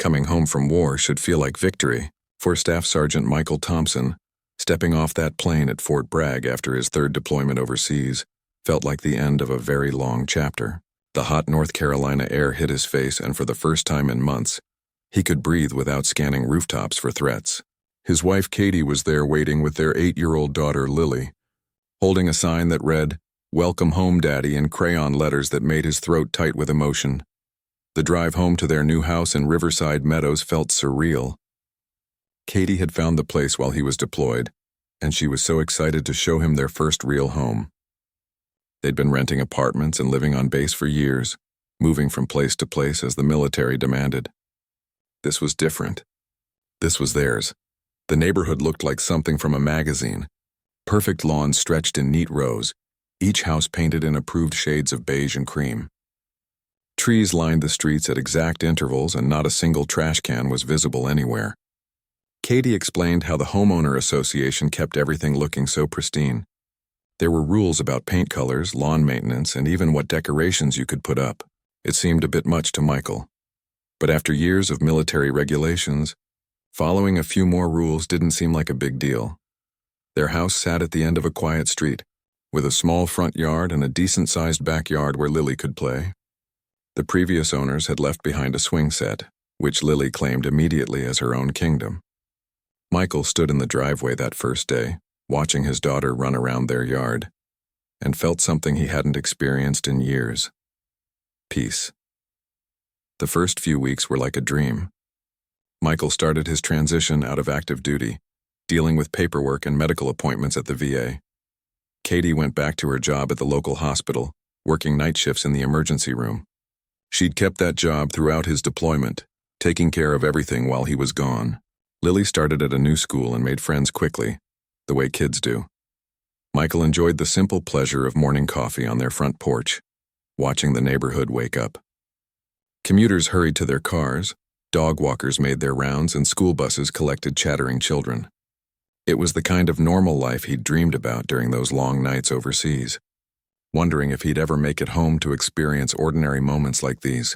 Coming home from war should feel like victory for Staff Sergeant Michael Thompson. Stepping off that plane at Fort Bragg after his third deployment overseas felt like the end of a very long chapter. The hot North Carolina air hit his face, and for the first time in months, he could breathe without scanning rooftops for threats. His wife Katie was there waiting with their 8-year-old daughter Lily, holding a sign that read, "Welcome home, Daddy," in crayon letters that made his throat tight with emotion. The drive home to their new house in Riverside Meadows felt surreal. Katie had found the place while he was deployed, and she was so excited to show him their first real home. They'd been renting apartments and living on base for years, moving from place to place as the military demanded. This was different. This was theirs. The neighborhood looked like something from a magazine. Perfect lawns stretched in neat rows, each house painted in approved shades of beige and cream. Trees lined the streets at exact intervals, and not a single trash can was visible anywhere. Katie explained how the homeowner association kept everything looking so pristine. There were rules about paint colors, lawn maintenance, and even what decorations you could put up. It seemed a bit much to Michael. But after years of military regulations, following a few more rules didn't seem like a big deal. Their house sat at the end of a quiet street, with a small front yard and a decent-sized backyard where Lily could play. The previous owners had left behind a swing set, which Lily claimed immediately as her own kingdom. Michael stood in the driveway that first day, watching his daughter run around their yard, and felt something he hadn't experienced in years: peace. The first few weeks were like a dream. Michael started his transition out of active duty, dealing with paperwork and medical appointments at the VA. Katie went back to her job at the local hospital, working night shifts in the emergency room. She'd kept that job throughout his deployment, taking care of everything while he was gone. Lily started at a new school and made friends quickly, the way kids do. Michael enjoyed the simple pleasure of morning coffee on their front porch, watching the neighborhood wake up. Commuters hurried to their cars, dog walkers made their rounds, and school buses collected chattering children. It was the kind of normal life he'd dreamed about during those long nights overseas, wondering if he'd ever make it home to experience ordinary moments like these.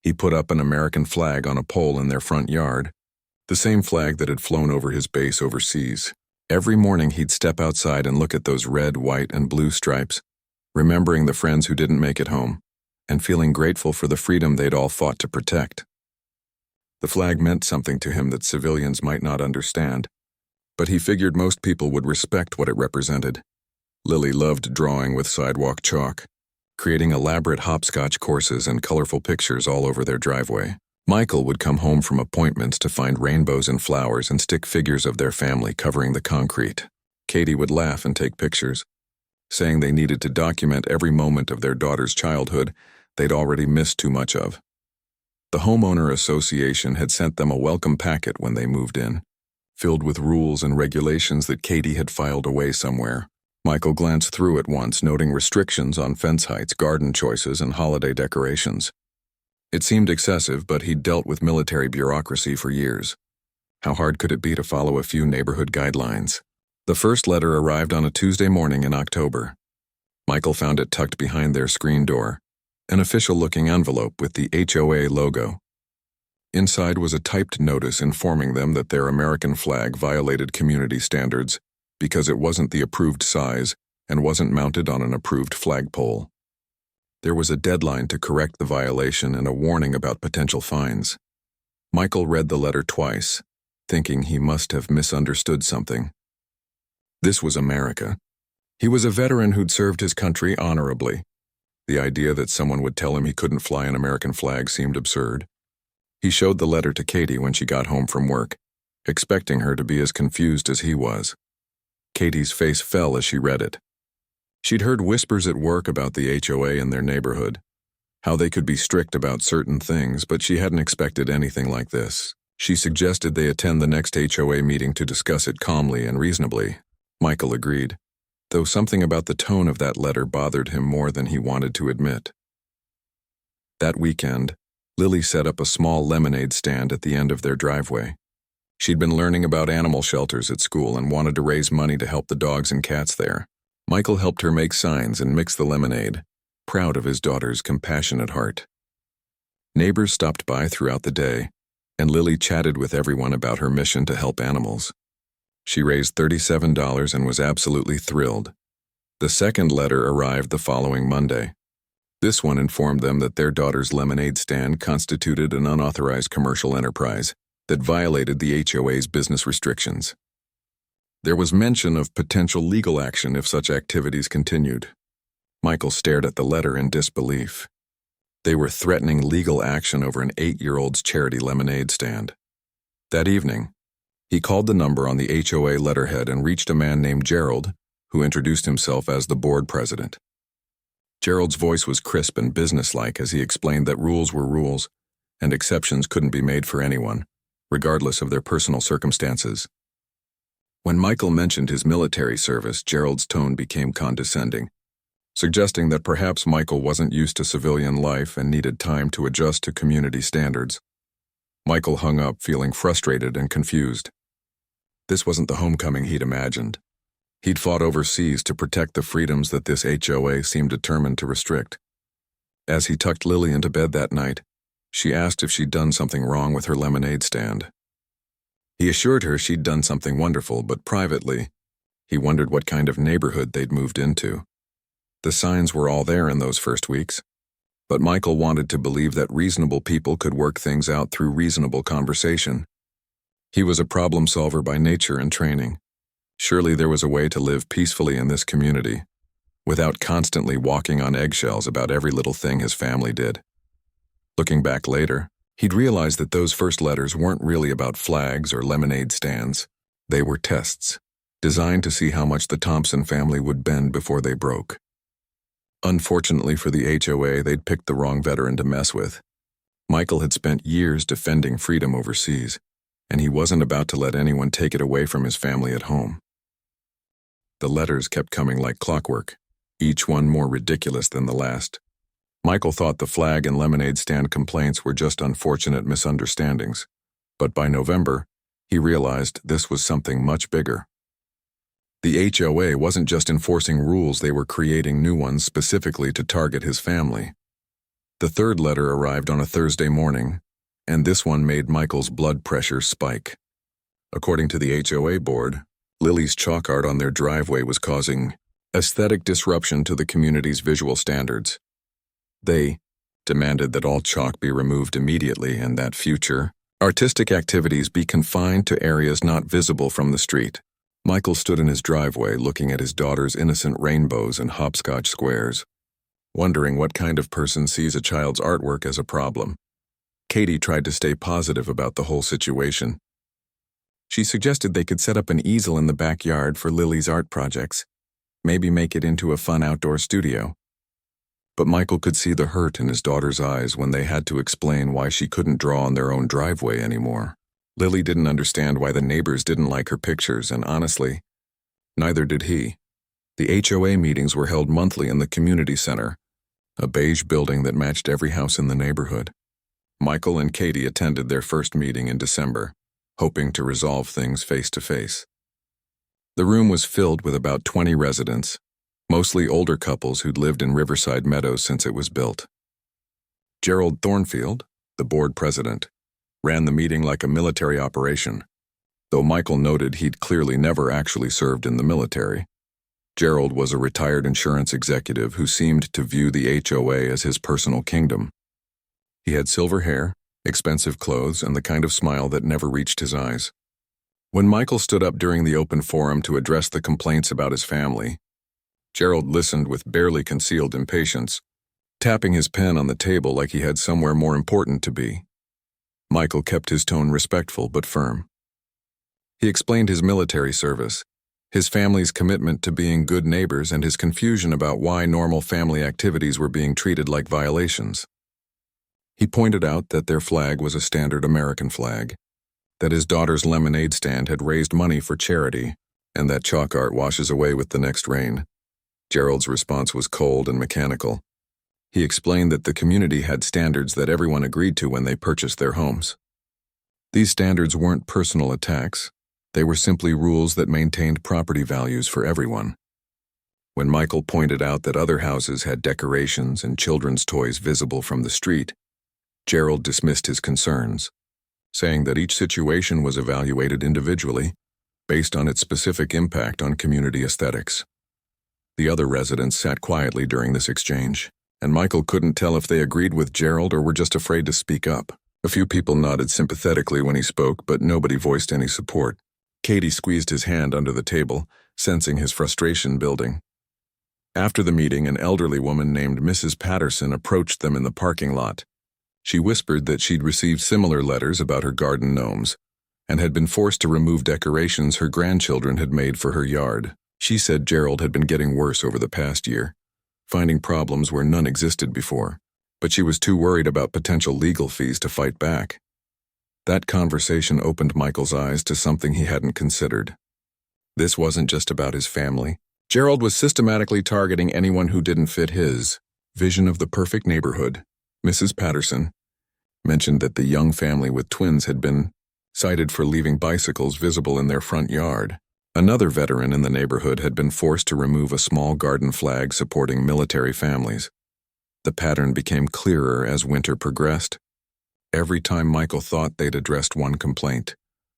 He put up an American flag on a pole in their front yard, the same flag that had flown over his base overseas. Every morning he'd step outside and look at those red, white, and blue stripes, remembering the friends who didn't make it home, and feeling grateful for the freedom they'd all fought to protect. The flag meant something to him that civilians might not understand, but he figured most people would respect what it represented. Lily loved drawing with sidewalk chalk, creating elaborate hopscotch courses and colorful pictures all over their driveway. Michael would come home from appointments to find rainbows and flowers and stick figures of their family covering the concrete. Katie would laugh and take pictures, saying they needed to document every moment of their daughter's childhood they'd already missed too much of. The homeowner association had sent them a welcome packet when they moved in, filled with rules and regulations that Katie had filed away somewhere. Michael glanced through it once, noting restrictions on fence heights, garden choices, and holiday decorations. It seemed excessive, but he'd dealt with military bureaucracy for years. How hard could it be to follow a few neighborhood guidelines? The first letter arrived on a Tuesday morning in October. Michael found it tucked behind their screen door, an official-looking envelope with the HOA logo. Inside was a typed notice informing them that their American flag violated community standards because it wasn't the approved size and wasn't mounted on an approved flagpole. There was a deadline to correct the violation and a warning about potential fines. Michael read the letter twice, thinking he must have misunderstood something. This was America. He was a veteran who'd served his country honorably. The idea that someone would tell him he couldn't fly an American flag seemed absurd. He showed the letter to Katie when she got home from work, expecting her to be as confused as he was. Katie's face fell as she read it. She'd heard whispers at work about the HOA in their neighborhood, how they could be strict about certain things, but she hadn't expected anything like this. She suggested they attend the next HOA meeting to discuss it calmly and reasonably. Michael agreed, though something about the tone of that letter bothered him more than he wanted to admit. That weekend, Lily set up a small lemonade stand at the end of their driveway. She'd been learning about animal shelters at school and wanted to raise money to help the dogs and cats there. Michael helped her make signs and mix the lemonade, proud of his daughter's compassionate heart. Neighbors stopped by throughout the day, and Lily chatted with everyone about her mission to help animals. She raised $37 and was absolutely thrilled. The second letter arrived the following Monday. This one informed them that their daughter's lemonade stand constituted an unauthorized commercial enterprise that violated the HOA's business restrictions. There was mention of potential legal action if such activities continued. Michael stared at the letter in disbelief. They were threatening legal action over an 8-year-old's charity lemonade stand. That evening, he called the number on the HOA letterhead and reached a man named Gerald, who introduced himself as the board president. Gerald's voice was crisp and businesslike as he explained that rules were rules, and exceptions couldn't be made for anyone, regardless of their personal circumstances. When Michael mentioned his military service, Gerald's tone became condescending, suggesting that perhaps Michael wasn't used to civilian life and needed time to adjust to community standards. Michael hung up, feeling frustrated and confused. This wasn't the homecoming he'd imagined. He'd fought overseas to protect the freedoms that this HOA seemed determined to restrict. As he tucked Lily into bed that night, she asked if she'd done something wrong with her lemonade stand. He assured her she'd done something wonderful, but privately, he wondered what kind of neighborhood they'd moved into. The signs were all there in those first weeks, but Michael wanted to believe that reasonable people could work things out through reasonable conversation. He was a problem solver by nature and training. Surely there was a way to live peacefully in this community, without constantly walking on eggshells about every little thing his family did. Looking back later, he'd realized that those first letters weren't really about flags or lemonade stands. They were tests, designed to see how much the Thompson family would bend before they broke. Unfortunately for the HOA, they'd picked the wrong veteran to mess with. Michael had spent years defending freedom overseas, and he wasn't about to let anyone take it away from his family at home. The letters kept coming like clockwork, each one more ridiculous than the last. Michael thought the flag and lemonade stand complaints were just unfortunate misunderstandings, but by November, he realized this was something much bigger. The HOA wasn't just enforcing rules, they were creating new ones specifically to target his family. The third letter arrived on a Thursday morning, and this one made Michael's blood pressure spike. According to the HOA board, Lily's chalk art on their driveway was causing aesthetic disruption to the community's visual standards. They demanded that all chalk be removed immediately and that future artistic activities be confined to areas not visible from the street. Michael stood in his driveway looking at his daughter's innocent rainbows and hopscotch squares, wondering what kind of person sees a child's artwork as a problem. Katie tried to stay positive about the whole situation. She suggested they could set up an easel in the backyard for Lily's art projects, maybe make it into a fun outdoor studio. But Michael could see the hurt in his daughter's eyes when they had to explain why she couldn't draw on their own driveway anymore. Lily didn't understand why the neighbors didn't like her pictures, and honestly, neither did he. The HOA meetings were held monthly in the community center, a beige building that matched every house in the neighborhood. Michael and Katie attended their first meeting in December, hoping to resolve things face to face. The room was filled with about 20 residents, mostly older couples who'd lived in Riverside Meadows since it was built. Gerald Thornfield, the board president, ran the meeting like a military operation, though Michael noted he'd clearly never actually served in the military. Gerald was a retired insurance executive who seemed to view the HOA as his personal kingdom. He had silver hair, expensive clothes, and the kind of smile that never reached his eyes. When Michael stood up during the open forum to address the complaints about his family, Gerald listened with barely concealed impatience, tapping his pen on the table like he had somewhere more important to be. Michael kept his tone respectful but firm. He explained his military service, his family's commitment to being good neighbors, and his confusion about why normal family activities were being treated like violations. He pointed out that their flag was a standard American flag, that his daughter's lemonade stand had raised money for charity, and that chalk art washes away with the next rain. Gerald's response was cold and mechanical. He explained that the community had standards that everyone agreed to when they purchased their homes. These standards weren't personal attacks. They were simply rules that maintained property values for everyone. When Michael pointed out that other houses had decorations and children's toys visible from the street, Gerald dismissed his concerns. saying that each situation was evaluated individually based on its specific impact on community aesthetics. The other residents sat quietly during this exchange, and Michael couldn't tell if they agreed with Gerald or were just afraid to speak up. A few people nodded sympathetically when he spoke, but nobody voiced any support. Katie squeezed his hand under the table, sensing his frustration building. After the meeting, an elderly woman named Mrs. Patterson approached them in the parking lot. She whispered that she'd received similar letters about her garden gnomes and had been forced to remove decorations her grandchildren had made for her yard. She said Gerald had been getting worse over the past year, finding problems where none existed before, but she was too worried about potential legal fees to fight back. That conversation opened Michael's eyes to something he hadn't considered. This wasn't just about his family. Gerald was systematically targeting anyone who didn't fit his vision of the perfect neighborhood. Mrs. Patterson mentioned that the young family with twins had been cited for leaving bicycles visible in their front yard. Another veteran in the neighborhood had been forced to remove a small garden flag supporting military families. The pattern became clearer as winter progressed. Every time Michael thought they'd addressed one complaint,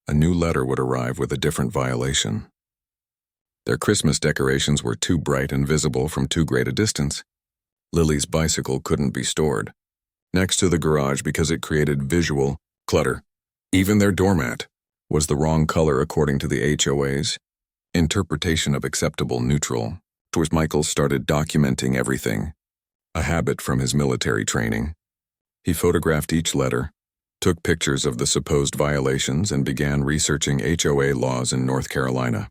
a new letter would arrive with a different violation. Their Christmas decorations were too bright and visible from too great a distance. Lily's bicycle couldn't be stored next to the garage because it created visual clutter. Even their doormat was the wrong color according to the HOA's interpretation of acceptable neutral. Towards Michael started documenting everything, a habit from his military training. He photographed each letter, took pictures of the supposed violations, and began researching HOA laws in North Carolina.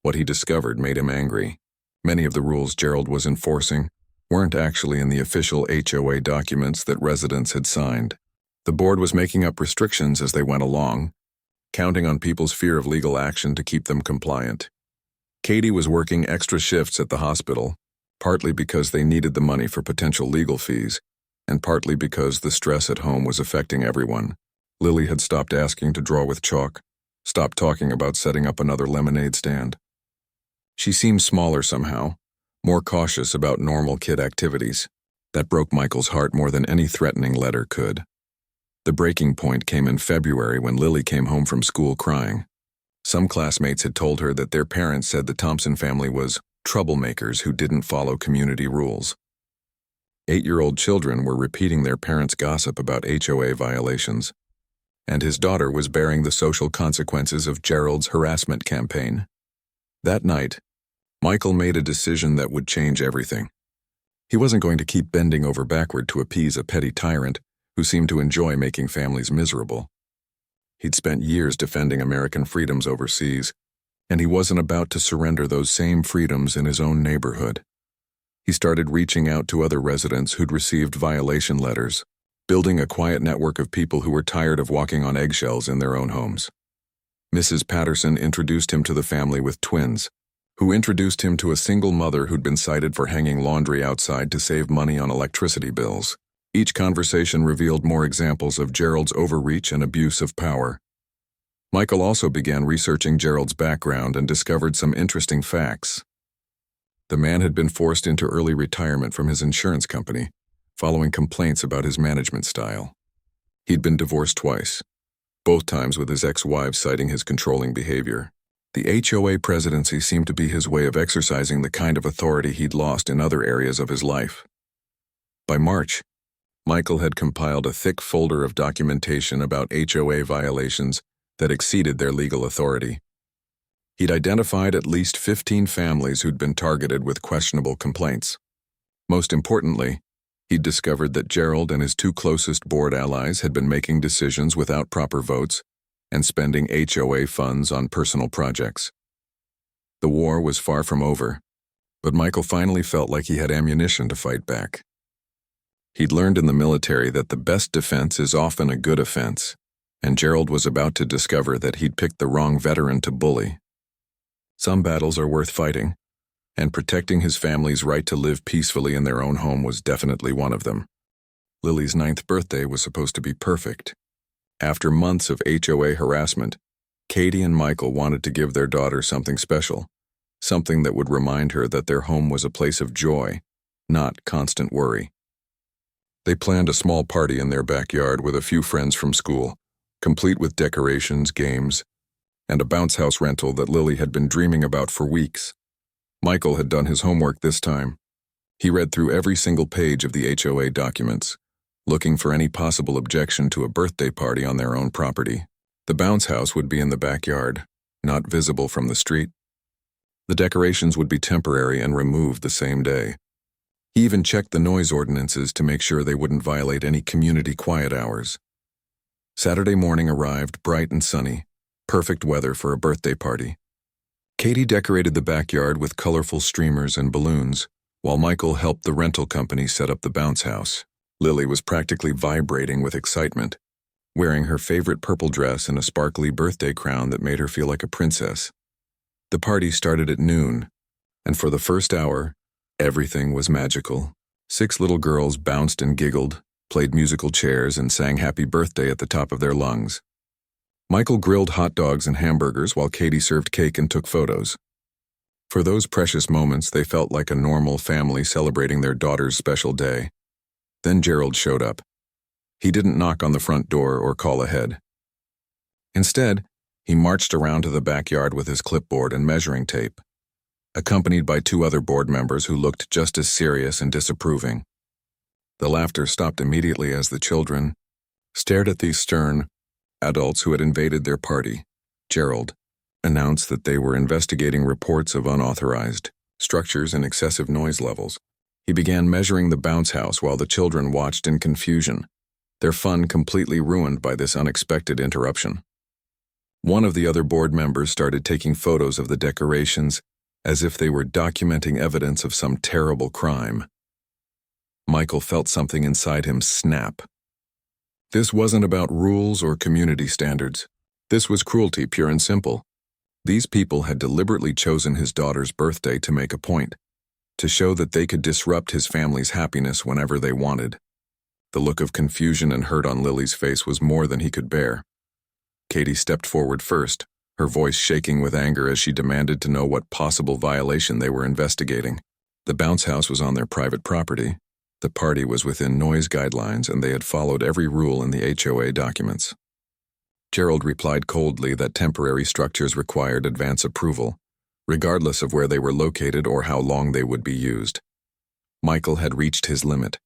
What he discovered made him angry. Many of the rules Gerald was enforcing weren't actually in the official HOA documents that residents had signed. The board was making up restrictions as they went along, counting on people's fear of legal action to keep them compliant. Katie was working extra shifts at the hospital, partly because they needed the money for potential legal fees, and partly because the stress at home was affecting everyone. Lily had stopped asking to draw with chalk, stopped talking about setting up another lemonade stand. She seemed smaller somehow, more cautious about normal kid activities. That broke Michael's heart more than any threatening letter could. The breaking point came in February when Lily came home from school crying. Some classmates had told her that their parents said the Thompson family was troublemakers who didn't follow community rules. 8-year-old children were repeating their parents' gossip about HOA violations, and his daughter was bearing the social consequences of Gerald's harassment campaign. That night, Michael made a decision that would change everything. He wasn't going to keep bending over backward to appease a petty tyrant who seemed to enjoy making families miserable. He'd spent years defending American freedoms overseas, and he wasn't about to surrender those same freedoms in his own neighborhood. He started reaching out to other residents who'd received violation letters, building a quiet network of people who were tired of walking on eggshells in their own homes. Mrs. Patterson introduced him to the family with twins, who introduced him to a single mother who'd been cited for hanging laundry outside to save money on electricity bills. Each conversation revealed more examples of Gerald's overreach and abuse of power. Michael also began researching Gerald's background and discovered some interesting facts. The man had been forced into early retirement from his insurance company, following complaints about his management style. He'd been divorced twice, both times with his ex-wives citing his controlling behavior. The HOA presidency seemed to be his way of exercising the kind of authority he'd lost in other areas of his life. By March, Michael had compiled a thick folder of documentation about HOA violations that exceeded their legal authority. He'd identified at least 15 families who'd been targeted with questionable complaints. Most importantly, he'd discovered that Gerald and his two closest board allies had been making decisions without proper votes and spending HOA funds on personal projects. The war was far from over, but Michael finally felt like he had ammunition to fight back. He'd learned in the military that the best defense is often a good offense, and Gerald was about to discover that he'd picked the wrong veteran to bully. Some battles are worth fighting, and protecting his family's right to live peacefully in their own home was definitely one of them. Lily's 9th birthday was supposed to be perfect. After months of HOA harassment, Katie and Michael wanted to give their daughter something special, something that would remind her that their home was a place of joy, not constant worry. They planned a small party in their backyard with a few friends from school, complete with decorations, games, and a bounce house rental that Lily had been dreaming about for weeks. Michael had done his homework this time. He read through every single page of the HOA documents, looking for any possible objection to a birthday party on their own property. The bounce house would be in the backyard, not visible from the street. The decorations would be temporary and removed the same day. He even checked the noise ordinances to make sure they wouldn't violate any community quiet hours. Saturday morning arrived bright and sunny, perfect weather for a birthday party. Katie decorated the backyard with colorful streamers and balloons, while Michael helped the rental company set up the bounce house. Lily was practically vibrating with excitement, wearing her favorite purple dress and a sparkly birthday crown that made her feel like a princess. The party started at noon, and for the first hour, everything was magical. 6 little girls bounced and giggled, played musical chairs, and sang happy birthday at the top of their lungs. Michael grilled hot dogs and hamburgers while Katie served cake and took photos. For those precious moments, they felt like a normal family celebrating their daughter's special day. Then Gerald showed up. He didn't knock on the front door or call ahead. Instead, he marched around to the backyard with his clipboard and measuring tape, accompanied by 2 other board members who looked just as serious and disapproving. The laughter stopped immediately as the children stared at these stern adults who had invaded their party. Gerald announced that they were investigating reports of unauthorized structures and excessive noise levels. He began measuring the bounce house while the children watched in confusion, their fun completely ruined by this unexpected interruption. One of the other board members started taking photos of the decorations as if they were documenting evidence of some terrible crime. Michael felt something inside him snap. This wasn't about rules or community standards. This was cruelty, pure and simple. These people had deliberately chosen his daughter's birthday to make a point, to show that they could disrupt his family's happiness whenever they wanted. The look of confusion and hurt on Lily's face was more than he could bear. Katie stepped forward first, her voice shaking with anger as she demanded to know what possible violation they were investigating. The bounce house was on their private property. The party was within noise guidelines, and they had followed every rule in the HOA documents. Gerald replied coldly that temporary structures required advance approval, regardless of where they were located or how long they would be used. Michael had reached his limit.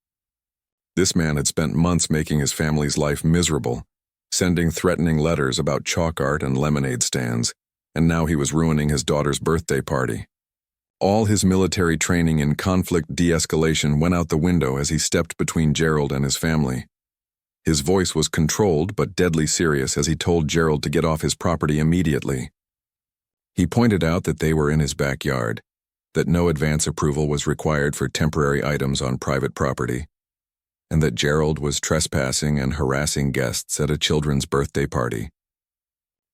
This man had spent months making his family's life miserable, sending threatening letters about chalk art and lemonade stands, and now he was ruining his daughter's birthday party. All his military training in conflict de-escalation went out the window as he stepped between Gerald and his family. His voice was controlled but deadly serious as he told Gerald to get off his property immediately. He pointed out that they were in his backyard, that no advance approval was required for temporary items on private property, and that Gerald was trespassing and harassing guests at a children's birthday party.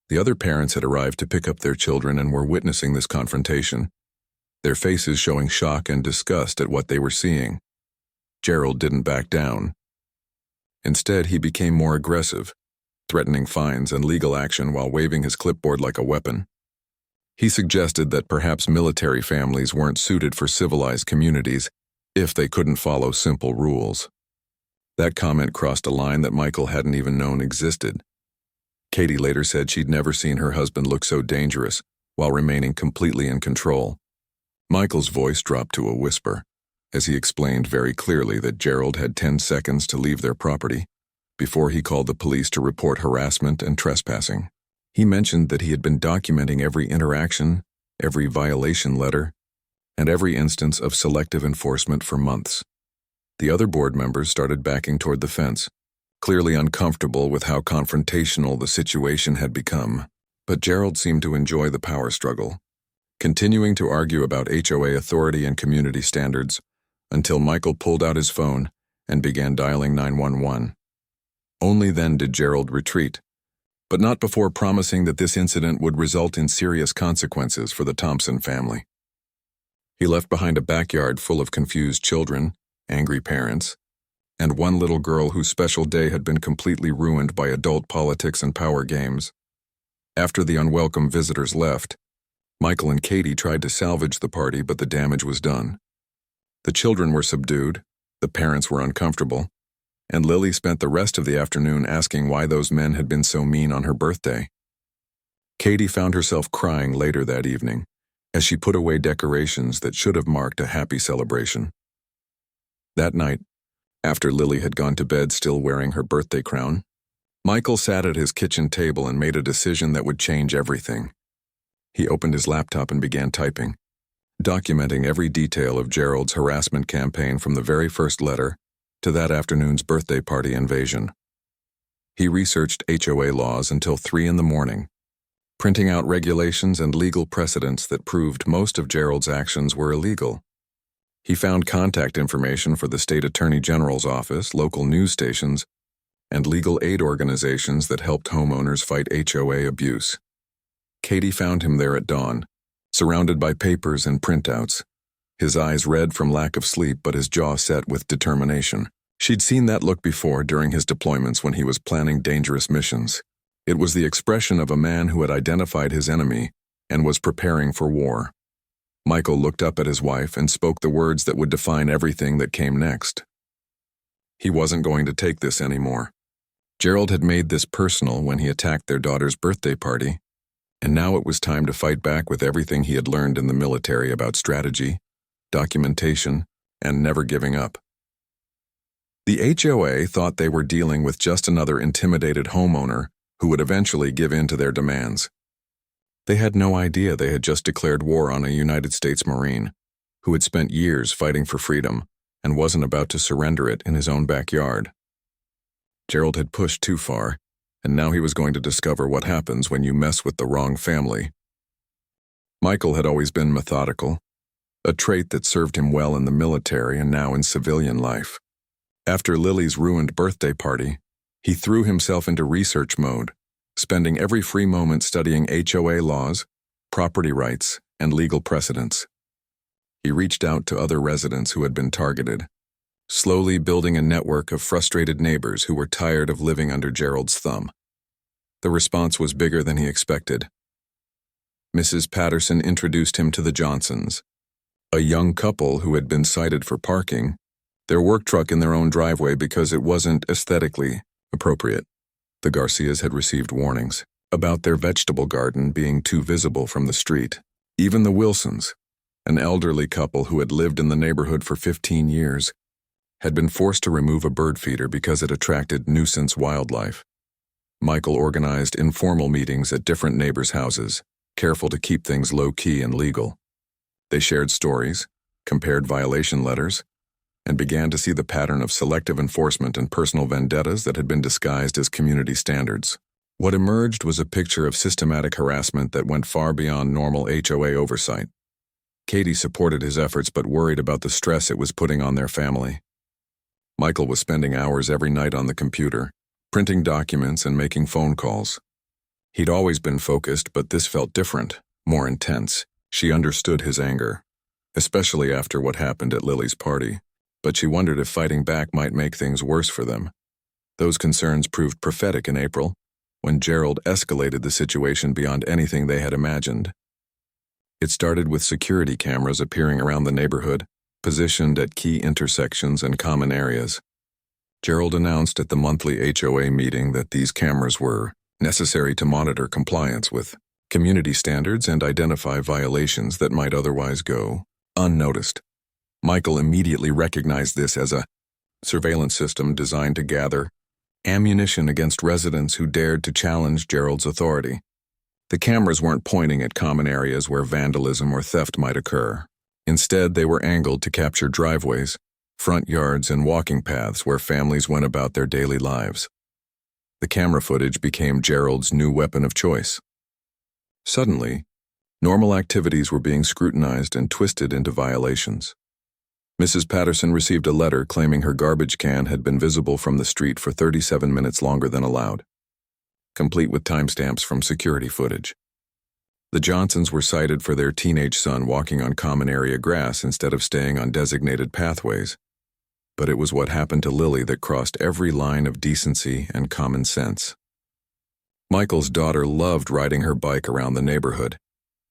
The other parents had arrived to pick up their children and were witnessing this confrontation, their faces showing shock and disgust at what they were seeing. Gerald didn't back down. Instead, he became more aggressive, threatening fines and legal action while waving his clipboard like a weapon. He suggested that perhaps military families weren't suited for civilized communities if they couldn't follow simple rules. That comment crossed a line that Michael hadn't even known existed. Katie later said she'd never seen her husband look so dangerous while remaining completely in control. Michael's voice dropped to a whisper as he explained very clearly that Gerald had 10 seconds to leave their property before he called the police to report harassment and trespassing. He mentioned that he had been documenting every interaction, every violation letter, and every instance of selective enforcement for months. The other board members started backing toward the fence, clearly uncomfortable with how confrontational the situation had become. But Gerald seemed to enjoy the power struggle, continuing to argue about HOA authority and community standards until Michael pulled out his phone and began dialing 911. Only then did Gerald retreat, but not before promising that this incident would result in serious consequences for the Thompson family. He left behind a backyard full of confused children, angry parents, and one little girl whose special day had been completely ruined by adult politics and power games. After the unwelcome visitors left, Michael and Katie tried to salvage the party, but the damage was done. The children were subdued, the parents were uncomfortable, and Lily spent the rest of the afternoon asking why those men had been so mean on her birthday. Katie found herself crying later that evening as she put away decorations that should have marked a happy celebration. That night, after Lily had gone to bed still wearing her birthday crown, Michael sat at his kitchen table and made a decision that would change everything. He opened his laptop and began typing, documenting every detail of Gerald's harassment campaign from the very first letter to that afternoon's birthday party invasion. He researched HOA laws until 3 a.m, printing out regulations and legal precedents that proved most of Gerald's actions were illegal. He found contact information for the state attorney general's office, local news stations, and legal aid organizations that helped homeowners fight HOA abuse. Katie found him there at dawn, surrounded by papers and printouts, his eyes red from lack of sleep but his jaw set with determination. She'd seen that look before during his deployments when he was planning dangerous missions. It was the expression of a man who had identified his enemy and was preparing for war. Michael looked up at his wife and spoke the words that would define everything that came next. He wasn't going to take this anymore. Gerald had made this personal when he attacked their daughter's birthday party, and now it was time to fight back with everything he had learned in the military about strategy, documentation, and never giving up. The HOA thought they were dealing with just another intimidated homeowner who would eventually give in to their demands. They had no idea they had just declared war on a United States Marine who had spent years fighting for freedom and wasn't about to surrender it in his own backyard. Gerald had pushed too far, and now he was going to discover what happens when you mess with the wrong family. Michael had always been methodical, a trait that served him well in the military and now in civilian life. After Lily's ruined birthday party, he threw himself into research mode, spending every free moment studying HOA laws, property rights, and legal precedents. He reached out to other residents who had been targeted, slowly building a network of frustrated neighbors who were tired of living under Gerald's thumb. The response was bigger than he expected. Mrs. Patterson introduced him to the Johnsons, a young couple who had been cited for parking their work truck in their own driveway because it wasn't aesthetically appropriate. The Garcias had received warnings about their vegetable garden being too visible from the street. Even the Wilsons, an elderly couple who had lived in the neighborhood for 15 years, had been forced to remove a bird feeder because it attracted nuisance wildlife. Michael organized informal meetings at different neighbors' houses, careful to keep things low-key and legal. They shared stories, compared violation letters, and began to see the pattern of selective enforcement and personal vendettas that had been disguised as community standards. What emerged was a picture of systematic harassment that went far beyond normal HOA oversight. Katie supported his efforts but worried about the stress it was putting on their family. Michael was spending hours every night on the computer, printing documents and making phone calls. He'd always been focused, but this felt different, more intense. She understood his anger, especially after what happened at Lily's party. But she wondered if fighting back might make things worse for them. Those concerns proved prophetic in April, when Gerald escalated the situation beyond anything they had imagined. It started with security cameras appearing around the neighborhood, positioned at key intersections and common areas. Gerald announced at the monthly HOA meeting that these cameras were necessary to monitor compliance with community standards and identify violations that might otherwise go unnoticed. Michael immediately recognized this as a surveillance system designed to gather ammunition against residents who dared to challenge Gerald's authority. The cameras weren't pointing at common areas where vandalism or theft might occur. Instead, they were angled to capture driveways, front yards, and walking paths where families went about their daily lives. The camera footage became Gerald's new weapon of choice. Suddenly, normal activities were being scrutinized and twisted into violations. Mrs. Patterson received a letter claiming her garbage can had been visible from the street for 37 minutes longer than allowed, complete with timestamps from security footage. The Johnsons were cited for their teenage son walking on common area grass instead of staying on designated pathways. But it was what happened to Lily that crossed every line of decency and common sense. Michael's daughter loved riding her bike around the neighborhood,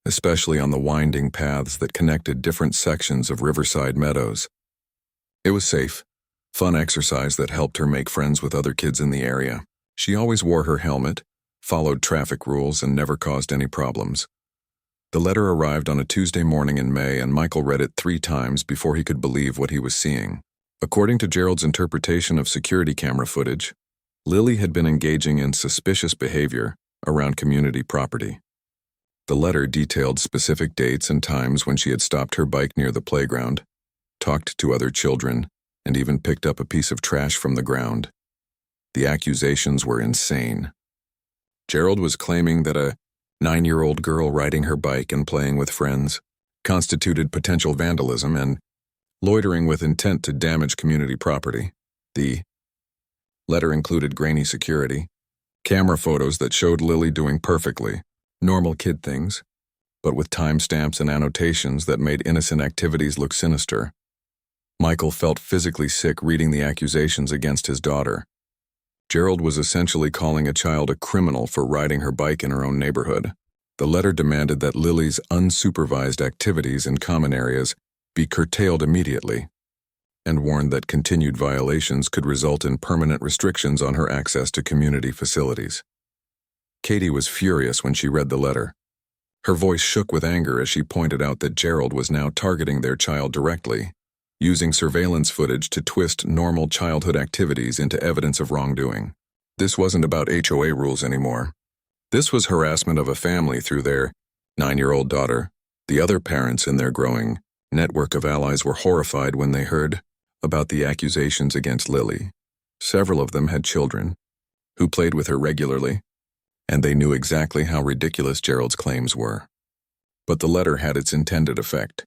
especially on the winding paths that connected different sections of Riverside Meadows. It was safe, fun exercise that helped her make friends with other kids in the area. She always wore her helmet, followed traffic rules, and never caused any problems. The letter arrived on a Tuesday morning in May, and Michael read it 3 times before he could believe what he was seeing. According to Gerald's interpretation of security camera footage, Lily had been engaging in suspicious behavior around community property. The letter detailed specific dates and times when she had stopped her bike near the playground, talked to other children, and even picked up a piece of trash from the ground. The accusations were insane. Gerald was claiming that a 9-year-old girl riding her bike and playing with friends constituted potential vandalism and loitering with intent to damage community property. The letter included grainy security, camera photos that showed Lily doing perfectly normal kid things, but with timestamps and annotations that made innocent activities look sinister. Michael felt physically sick reading the accusations against his daughter. Gerald was essentially calling a child a criminal for riding her bike in her own neighborhood. The letter demanded that Lily's unsupervised activities in common areas be curtailed immediately, and warned that continued violations could result in permanent restrictions on her access to community facilities. Katie was furious when she read the letter. Her voice shook with anger as she pointed out that Gerald was now targeting their child directly, using surveillance footage to twist normal childhood activities into evidence of wrongdoing. This wasn't about HOA rules anymore. This was harassment of a family through their 9-year-old daughter. The other parents in their growing network of allies were horrified when they heard about the accusations against Lily. Several of them had children who played with her regularly, and they knew exactly how ridiculous Gerald's claims were. But the letter had its intended effect,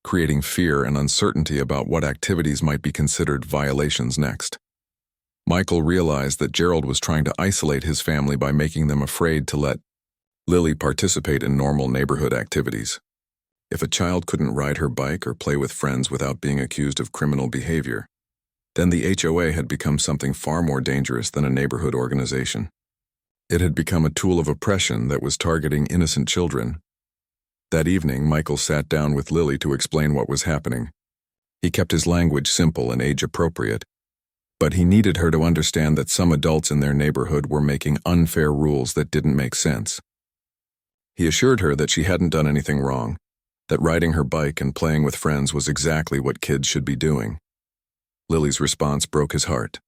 creating fear and uncertainty about what activities might be considered violations next. Michael realized that Gerald was trying to isolate his family by making them afraid to let Lily participate in normal neighborhood activities. If a child couldn't ride her bike or play with friends without being accused of criminal behavior, then the HOA had become something far more dangerous than a neighborhood organization. It had become a tool of oppression that was targeting innocent children. That evening, Michael sat down with Lily to explain what was happening. He kept his language simple and age-appropriate, but he needed her to understand that some adults in their neighborhood were making unfair rules that didn't make sense. He assured her that she hadn't done anything wrong, that riding her bike and playing with friends was exactly what kids should be doing. Lily's response broke his heart.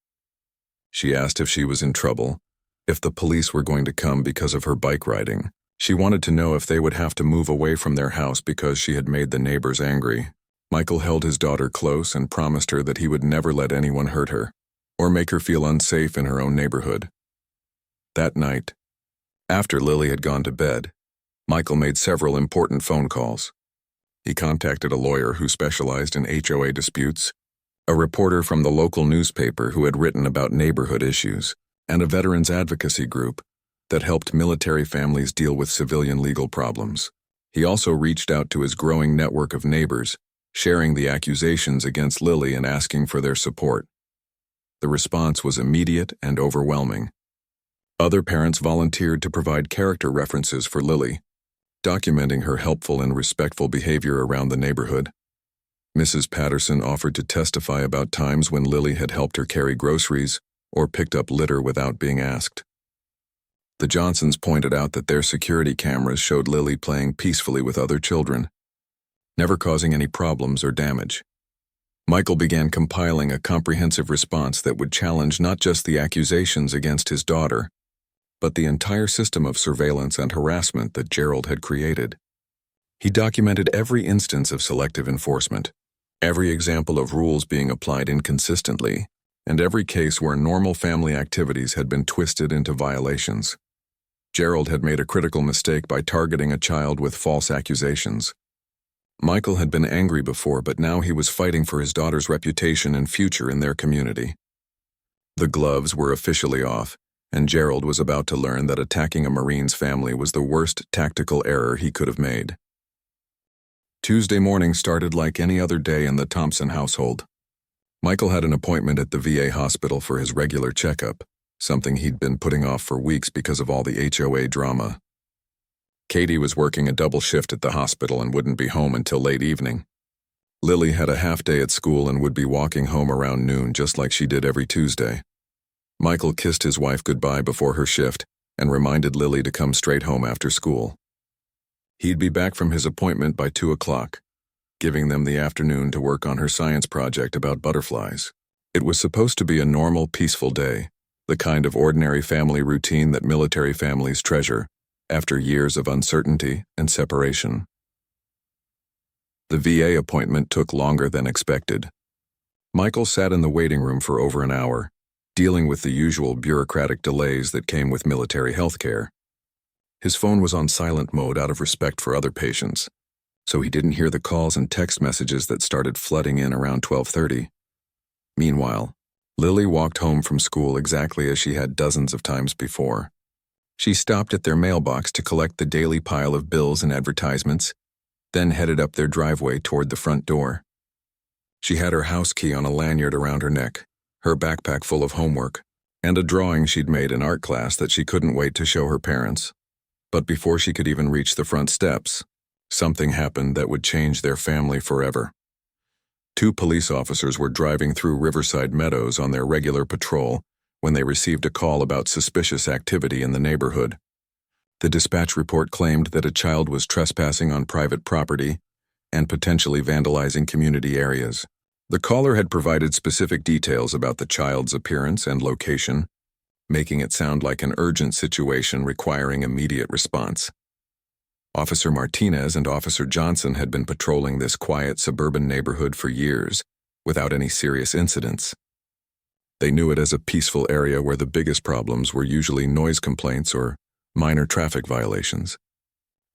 She asked if she was in trouble, if the police were going to come because of her bike riding. She wanted to know if they would have to move away from their house because she had made the neighbors angry. Michael held his daughter close and promised her that he would never let anyone hurt her or make her feel unsafe in her own neighborhood. That night, after Lily had gone to bed, Michael made several important phone calls. He contacted a lawyer who specialized in HOA disputes, a reporter from the local newspaper who had written about neighborhood issues, and a veterans advocacy group that helped military families deal with civilian legal problems. He also reached out to his growing network of neighbors, sharing the accusations against Lily and asking for their support. The response was immediate and overwhelming. Other parents volunteered to provide character references for Lily, documenting her helpful and respectful behavior around the neighborhood. Mrs. Patterson offered to testify about times when Lily had helped her carry groceries or picked up litter without being asked. The Johnsons pointed out that their security cameras showed Lily playing peacefully with other children, never causing any problems or damage. Michael began compiling a comprehensive response that would challenge not just the accusations against his daughter, but the entire system of surveillance and harassment that Gerald had created. He documented every instance of selective enforcement, every example of rules being applied inconsistently, and every case where normal family activities had been twisted into violations. Gerald had made a critical mistake by targeting a child with false accusations. Michael had been angry before, but now he was fighting for his daughter's reputation and future in their community. The gloves were officially off, and Gerald was about to learn that attacking a Marine's family was the worst tactical error he could have made. Tuesday morning started like any other day in the Thompson household. Michael had an appointment at the VA hospital for his regular checkup, something he'd been putting off for weeks because of all the HOA drama. Katie was working a double shift at the hospital and wouldn't be home until late evening. Lily had a half-day at school and would be walking home around noon just like she did every Tuesday. Michael kissed his wife goodbye before her shift and reminded Lily to come straight home after school. He'd be back from his appointment by 2 o'clock, giving them the afternoon to work on her science project about butterflies. It was supposed to be a normal, peaceful day, the kind of ordinary family routine that military families treasure after years of uncertainty and separation. The VA appointment took longer than expected. Michael sat in the waiting room for over an hour, dealing with the usual bureaucratic delays that came with military health care. His phone was on silent mode out of respect for other patients, so he didn't hear the calls and text messages that started flooding in around 12:30. Meanwhile, Lily walked home from school exactly as she had dozens of times before. She stopped at their mailbox to collect the daily pile of bills and advertisements, then headed up their driveway toward the front door. She had her house key on a lanyard around her neck, her backpack full of homework, and a drawing she'd made in art class that she couldn't wait to show her parents. But before she could even reach the front steps, something happened that would change their family forever. 2 police officers were driving through Riverside Meadows on their regular patrol when they received a call about suspicious activity in the neighborhood. The dispatch report claimed that a child was trespassing on private property and potentially vandalizing community areas. The caller had provided specific details about the child's appearance and location, making it sound like an urgent situation requiring immediate response. Officer Martinez and Officer Johnson had been patrolling this quiet suburban neighborhood for years, without any serious incidents. They knew it as a peaceful area where the biggest problems were usually noise complaints or minor traffic violations.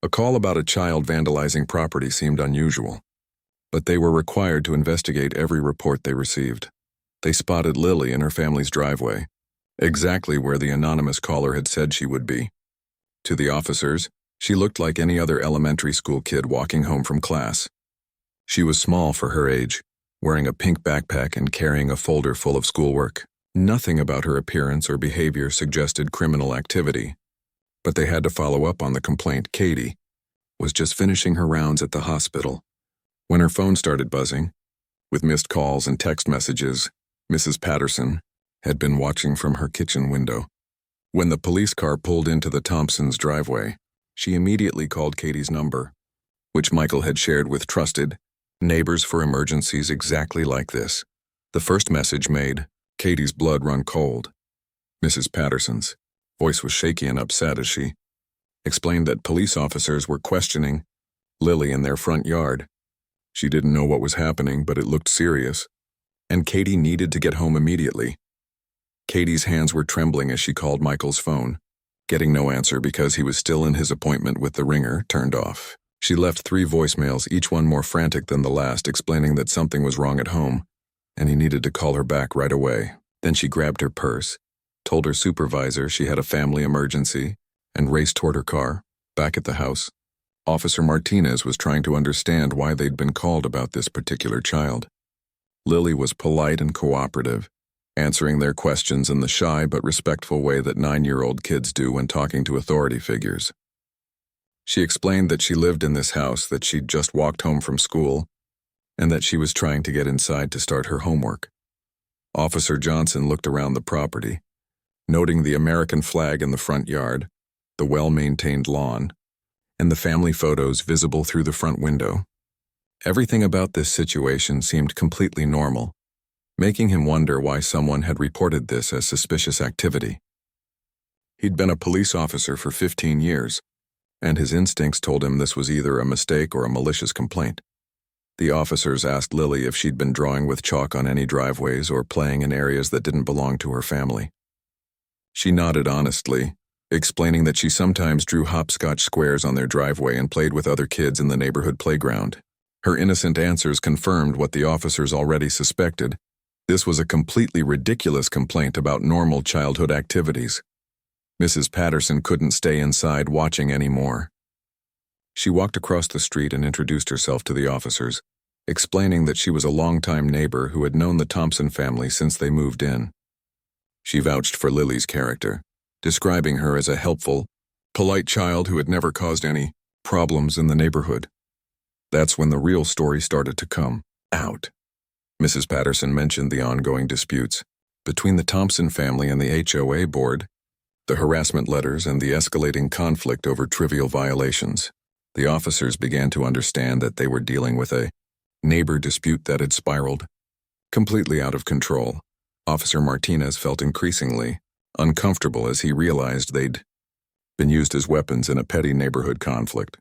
A call about a child vandalizing property seemed unusual, but they were required to investigate every report they received. They spotted Lily in her family's driveway, exactly where the anonymous caller had said she would be. To the officers, she looked like any other elementary school kid walking home from class. She was small for her age, wearing a pink backpack and carrying a folder full of schoolwork. Nothing about her appearance or behavior suggested criminal activity, but they had to follow up on the complaint. Katie was just finishing her rounds at the hospital when her phone started buzzing. With missed calls and text messages, Mrs. Patterson had been watching from her kitchen window. When the police car pulled into the Thompsons' driveway, she immediately called Katie's number, which Michael had shared with trusted neighbors for emergencies exactly like this. The first message made Katie's blood run cold. Mrs. Patterson's voice was shaky and upset as she explained that police officers were questioning Lily in their front yard. She didn't know what was happening, but it looked serious, and Katie needed to get home immediately. Katie's hands were trembling as she called Michael's phone, getting no answer because he was still in his appointment with the ringer turned off. She left 3 voicemails, each one more frantic than the last, explaining that something was wrong at home, and he needed to call her back right away. Then she grabbed her purse, told her supervisor she had a family emergency, and raced toward her car. Back at the house, Officer Martinez was trying to understand why they'd been called about this particular child. Lily was polite and cooperative, answering their questions in the shy but respectful way that 9-year-old kids do when talking to authority figures. She explained that she lived in this house, that she'd just walked home from school, and that she was trying to get inside to start her homework. Officer Johnson looked around the property, noting the American flag in the front yard, the well-maintained lawn, and the family photos visible through the front window. Everything about this situation seemed completely normal, making him wonder why someone had reported this as suspicious activity. He'd been a police officer for 15 years, and his instincts told him this was either a mistake or a malicious complaint. The officers asked Lily if she'd been drawing with chalk on any driveways or playing in areas that didn't belong to her family. She nodded honestly, explaining that she sometimes drew hopscotch squares on their driveway and played with other kids in the neighborhood playground. Her innocent answers confirmed what the officers already suspected. This was a completely ridiculous complaint about normal childhood activities. Mrs. Patterson couldn't stay inside watching anymore. She walked across the street and introduced herself to the officers, explaining that she was a longtime neighbor who had known the Thompson family since they moved in. She vouched for Lily's character, describing her as a helpful, polite child who had never caused any problems in the neighborhood. That's when the real story started to come. Out. Mrs. Patterson mentioned the ongoing disputes between the Thompson family and the HOA board, the harassment letters, and the escalating conflict over trivial violations. The officers began to understand that they were dealing with a neighbor dispute that had spiraled completely out of control. Officer Martinez felt increasingly uncomfortable as he realized they'd been used as weapons in a petty neighborhood conflict.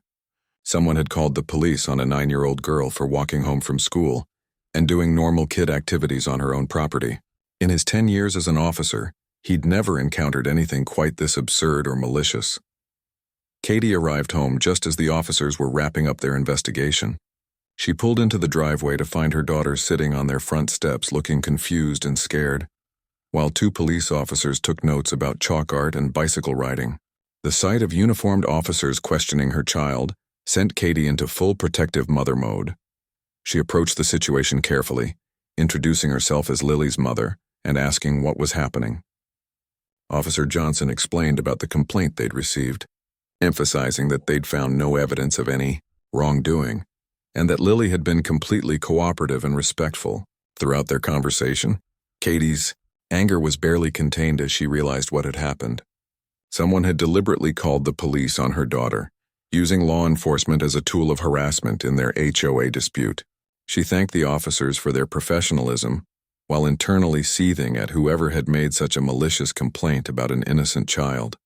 Someone had called the police on a 9-year-old girl for walking home from school and doing normal kid activities on her own property. In his 10 years as an officer, he'd never encountered anything quite this absurd or malicious. Katie arrived home just as the officers were wrapping up their investigation. She pulled into the driveway to find her daughter sitting on their front steps looking confused and scared, while 2 police officers took notes about chalk art and bicycle riding. The sight of uniformed officers questioning her child sent Katie into full protective mother mode. She approached the situation carefully, introducing herself as Lily's mother and asking what was happening. Officer Johnson explained about the complaint they'd received, emphasizing that they'd found no evidence of any wrongdoing, and that Lily had been completely cooperative and respectful. Throughout their conversation, Katie's anger was barely contained as she realized what had happened. Someone had deliberately called the police on her daughter, using law enforcement as a tool of harassment in their HOA dispute. She thanked the officers for their professionalism, while internally seething at whoever had made such a malicious complaint about an innocent child.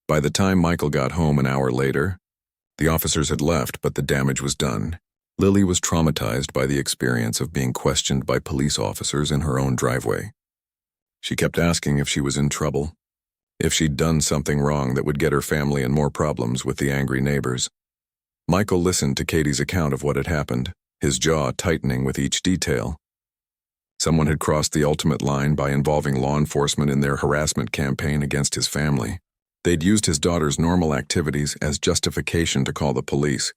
By the time Michael got home an hour later, the officers had left, but the damage was done. Lily was traumatized by the experience of being questioned by police officers in her own driveway. She kept asking if she was in trouble, if she'd done something wrong that would get her family in more problems with the angry neighbors. Michael listened to Katie's account of what had happened, his jaw tightening with each detail. Someone had crossed the ultimate line by involving law enforcement in their harassment campaign against his family. They'd used his daughter's normal activities as justification to call the police,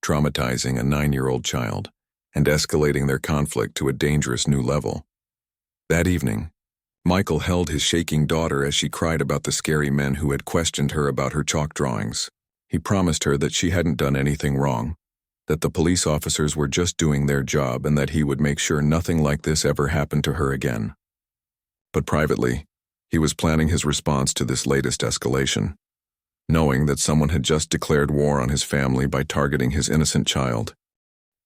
traumatizing a 9-year-old child and escalating their conflict to a dangerous new level. That evening, Michael held his shaking daughter as she cried about the scary men who had questioned her about her chalk drawings. He promised her that she hadn't done anything wrong, that the police officers were just doing their job, and that he would make sure nothing like this ever happened to her again. But privately, he was planning his response to this latest escalation, knowing that someone had just declared war on his family by targeting his innocent child.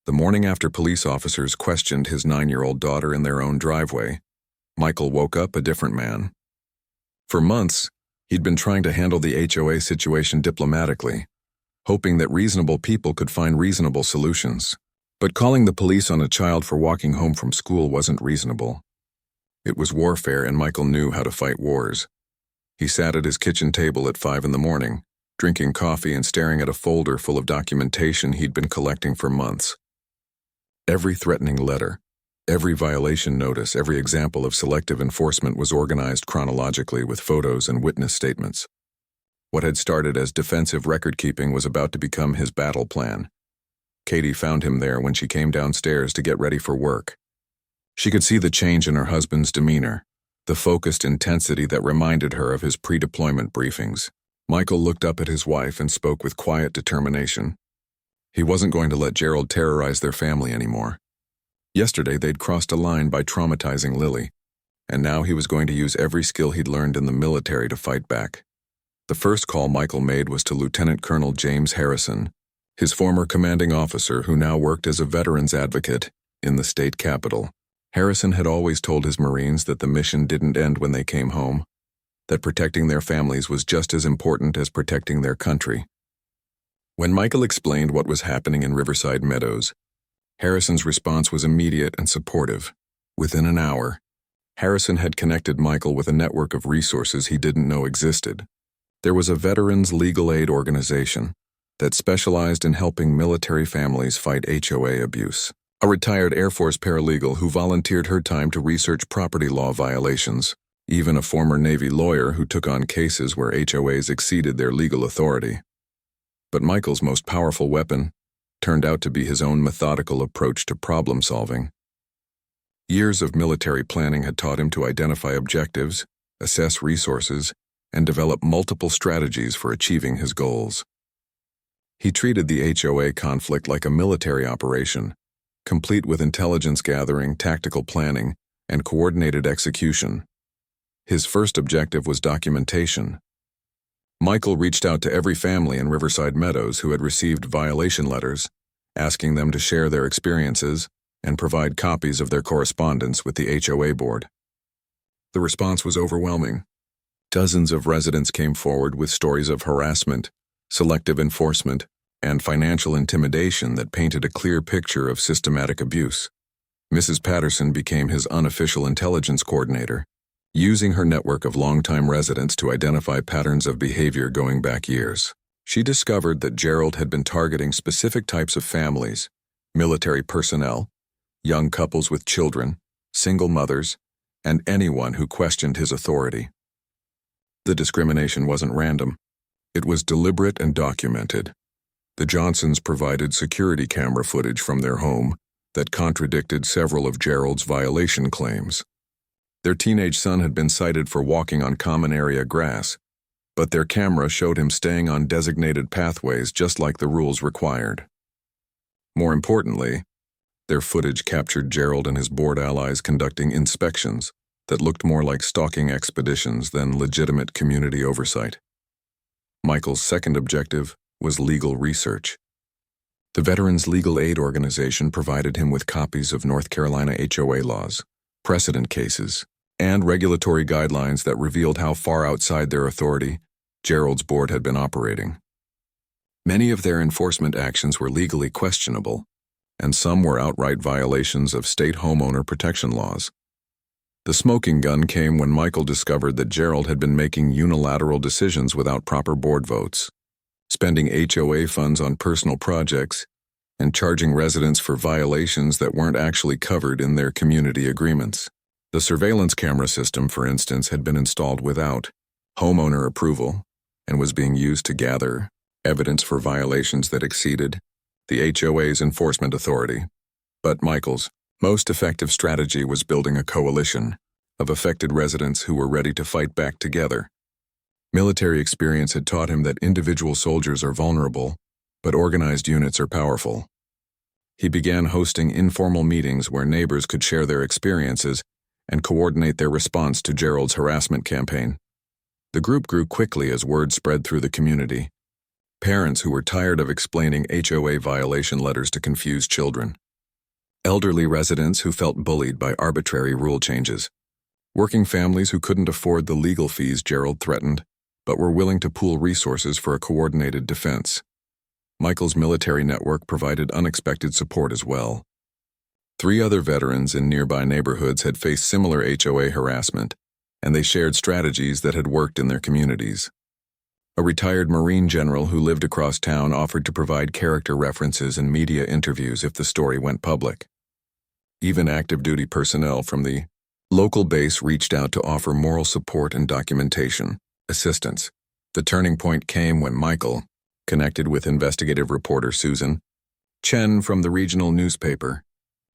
The morning after police officers questioned his 9-year-old daughter in their own driveway, Michael woke up a different man. For months, he'd been trying to handle the HOA situation diplomatically, hoping that reasonable people could find reasonable solutions. But calling the police on a child for walking home from school wasn't reasonable. It was warfare, and Michael knew how to fight wars. He sat at his kitchen table at 5 a.m, drinking coffee and staring at a folder full of documentation he'd been collecting for months. Every threatening letter, every violation notice, every example of selective enforcement was organized chronologically with photos and witness statements. What had started as defensive record-keeping was about to become his battle plan. Katie found him there when she came downstairs to get ready for work. She could see the change in her husband's demeanor, the focused intensity that reminded her of his pre-deployment briefings. Michael looked up at his wife and spoke with quiet determination. He wasn't going to let Gerald terrorize their family anymore. Yesterday they'd crossed a line by traumatizing Lily, and now he was going to use every skill he'd learned in the military to fight back. The first call Michael made was to Lieutenant Colonel James Harrison, his former commanding officer who now worked as a veterans advocate in the state capitol. Harrison had always told his Marines that the mission didn't end when they came home, that protecting their families was just as important as protecting their country. When Michael explained what was happening in Riverside Meadows, Harrison's response was immediate and supportive. Within an hour, Harrison had connected Michael with a network of resources he didn't know existed. There was a veterans legal aid organization that specialized in helping military families fight HOA abuse. A retired Air Force paralegal who volunteered her time to research property law violations. Even a former Navy lawyer who took on cases where HOAs exceeded their legal authority. But Michael's most powerful weapon turned out to be his own methodical approach to problem solving. Years of military planning had taught him to identify objectives, assess resources, and develop multiple strategies for achieving his goals. He treated the HOA conflict like a military operation, complete with intelligence gathering, tactical planning, and coordinated execution. His first objective was documentation. Michael reached out to every family in Riverside Meadows who had received violation letters, asking them to share their experiences and provide copies of their correspondence with the HOA board. The response was overwhelming. Dozens of residents came forward with stories of harassment, selective enforcement, and financial intimidation that painted a clear picture of systematic abuse. Mrs. Patterson became his unofficial intelligence coordinator, using her network of longtime residents to identify patterns of behavior going back years. She discovered that Gerald had been targeting specific types of families: military personnel, young couples with children, single mothers, and anyone who questioned his authority. The discrimination wasn't random. It was deliberate and documented. The Johnsons provided security camera footage from their home that contradicted several of Gerald's violation claims. Their teenage son had been cited for walking on common area grass, but their camera showed him staying on designated pathways just like the rules required. More importantly, their footage captured Gerald and his board allies conducting inspections that looked more like stalking expeditions than legitimate community oversight. Michael's second objective was legal research. The Veterans Legal Aid Organization provided him with copies of North Carolina HOA laws, precedent cases, and regulatory guidelines that revealed how far outside their authority Gerald's board had been operating. Many of their enforcement actions were legally questionable, and some were outright violations of state homeowner protection laws. The smoking gun came when Michael discovered that Gerald had been making unilateral decisions without proper board votes, spending HOA funds on personal projects, and charging residents for violations that weren't actually covered in their community agreements. The surveillance camera system, for instance, had been installed without homeowner approval and was being used to gather evidence for violations that exceeded the HOA's enforcement authority. But Michael's most effective strategy was building a coalition of affected residents who were ready to fight back together. Military experience had taught him that individual soldiers are vulnerable, but organized units are powerful. He began hosting informal meetings where neighbors could share their experiences and coordinate their response to Gerald's harassment campaign. The group grew quickly as word spread through the community. Parents who were tired of explaining HOA violation letters to confused children. Elderly residents who felt bullied by arbitrary rule changes. Working families who couldn't afford the legal fees Gerald threatened, but were willing to pool resources for a coordinated defense. Michael's military network provided unexpected support as well. 3 other veterans in nearby neighborhoods had faced similar HOA harassment, and they shared strategies that had worked in their communities. A retired Marine general who lived across town offered to provide character references and media interviews if the story went public. Even active duty personnel from the local base reached out to offer moral support and documentation assistance. The turning point came when Michael connected with investigative reporter Susan Chen from the regional newspaper.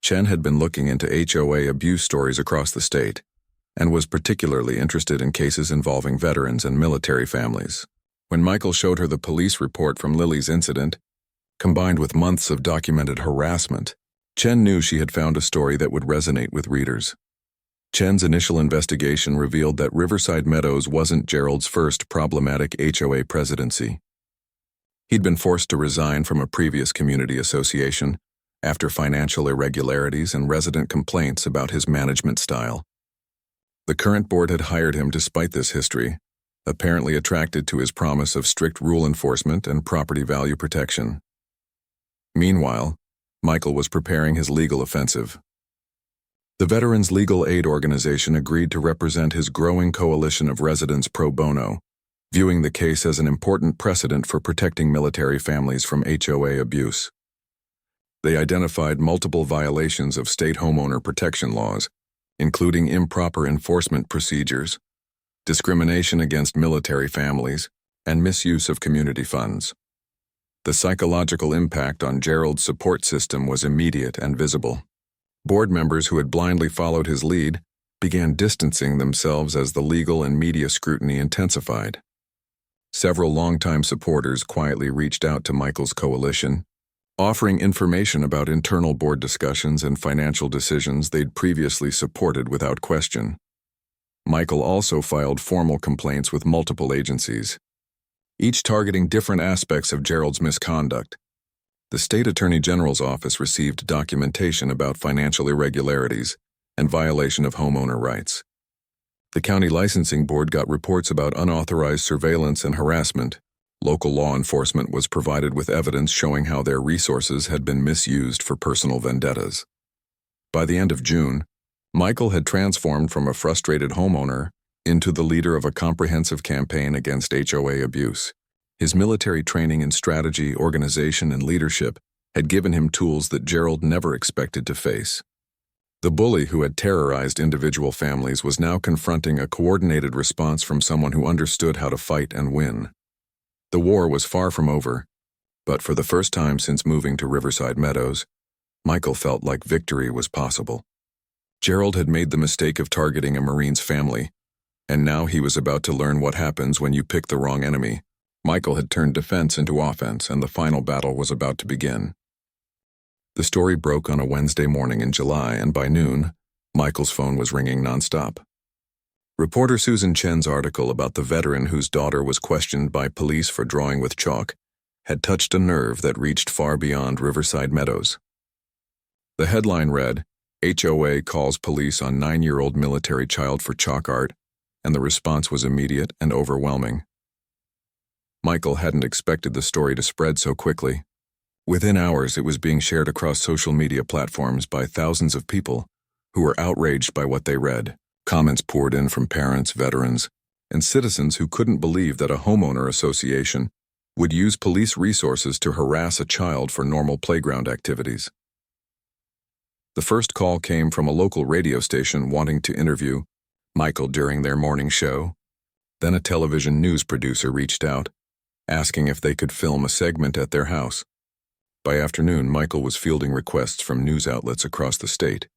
Chen had been looking into HOA abuse stories across the state and was particularly interested in cases involving veterans and military families. When Michael showed her the police report from Lily's incident, combined with months of documented harassment, Chen knew she had found a story that would resonate with readers. Chen's initial investigation revealed that Riverside Meadows wasn't Gerald's first problematic HOA presidency. He'd been forced to resign from a previous community association after financial irregularities and resident complaints about his management style. The current board had hired him despite this history, apparently attracted to his promise of strict rule enforcement and property value protection. Meanwhile, Michael was preparing his legal offensive. The Veterans Legal Aid Organization agreed to represent his growing coalition of residents pro bono, viewing the case as an important precedent for protecting military families from HOA abuse. They identified multiple violations of state homeowner protection laws, including improper enforcement procedures, discrimination against military families, and misuse of community funds. The psychological impact on Gerald's support system was immediate and visible. Board members who had blindly followed his lead began distancing themselves as the legal and media scrutiny intensified. Several longtime supporters quietly reached out to Michael's coalition, offering information about internal board discussions and financial decisions they'd previously supported without question. Michael also filed formal complaints with multiple agencies, each targeting different aspects of Gerald's misconduct. The State Attorney General's office received documentation about financial irregularities and violation of homeowner rights. The County Licensing Board got reports about unauthorized surveillance and harassment. Local law enforcement was provided with evidence showing how their resources had been misused for personal vendettas. By the end of June, Michael had transformed from a frustrated homeowner into the leader of a comprehensive campaign against HOA abuse. His military training in strategy, organization, and leadership had given him tools that Gerald never expected to face. The bully who had terrorized individual families was now confronting a coordinated response from someone who understood how to fight and win. The war was far from over, but for the first time since moving to Riverside Meadows, Michael felt like victory was possible. Gerald had made the mistake of targeting a Marine's family, and now he was about to learn what happens when you pick the wrong enemy. Michael had turned defense into offense, and the final battle was about to begin. The story broke on a Wednesday morning in July, and by noon, Michael's phone was ringing nonstop. Reporter Susan Chen's article about the veteran whose daughter was questioned by police for drawing with chalk had touched a nerve that reached far beyond Riverside Meadows. The headline read, "HOA calls police on 9-year-old military child for chalk art," and the response was immediate and overwhelming. Michael hadn't expected the story to spread so quickly. Within hours, it was being shared across social media platforms by thousands of people who were outraged by what they read. Comments poured in from parents, veterans, and citizens who couldn't believe that a homeowner association would use police resources to harass a child for normal playground activities. The first call came from a local radio station wanting to interview Michael during their morning show. Then a television news producer reached out, asking if they could film a segment at their house. By afternoon, Michael was fielding requests from news outlets across the state,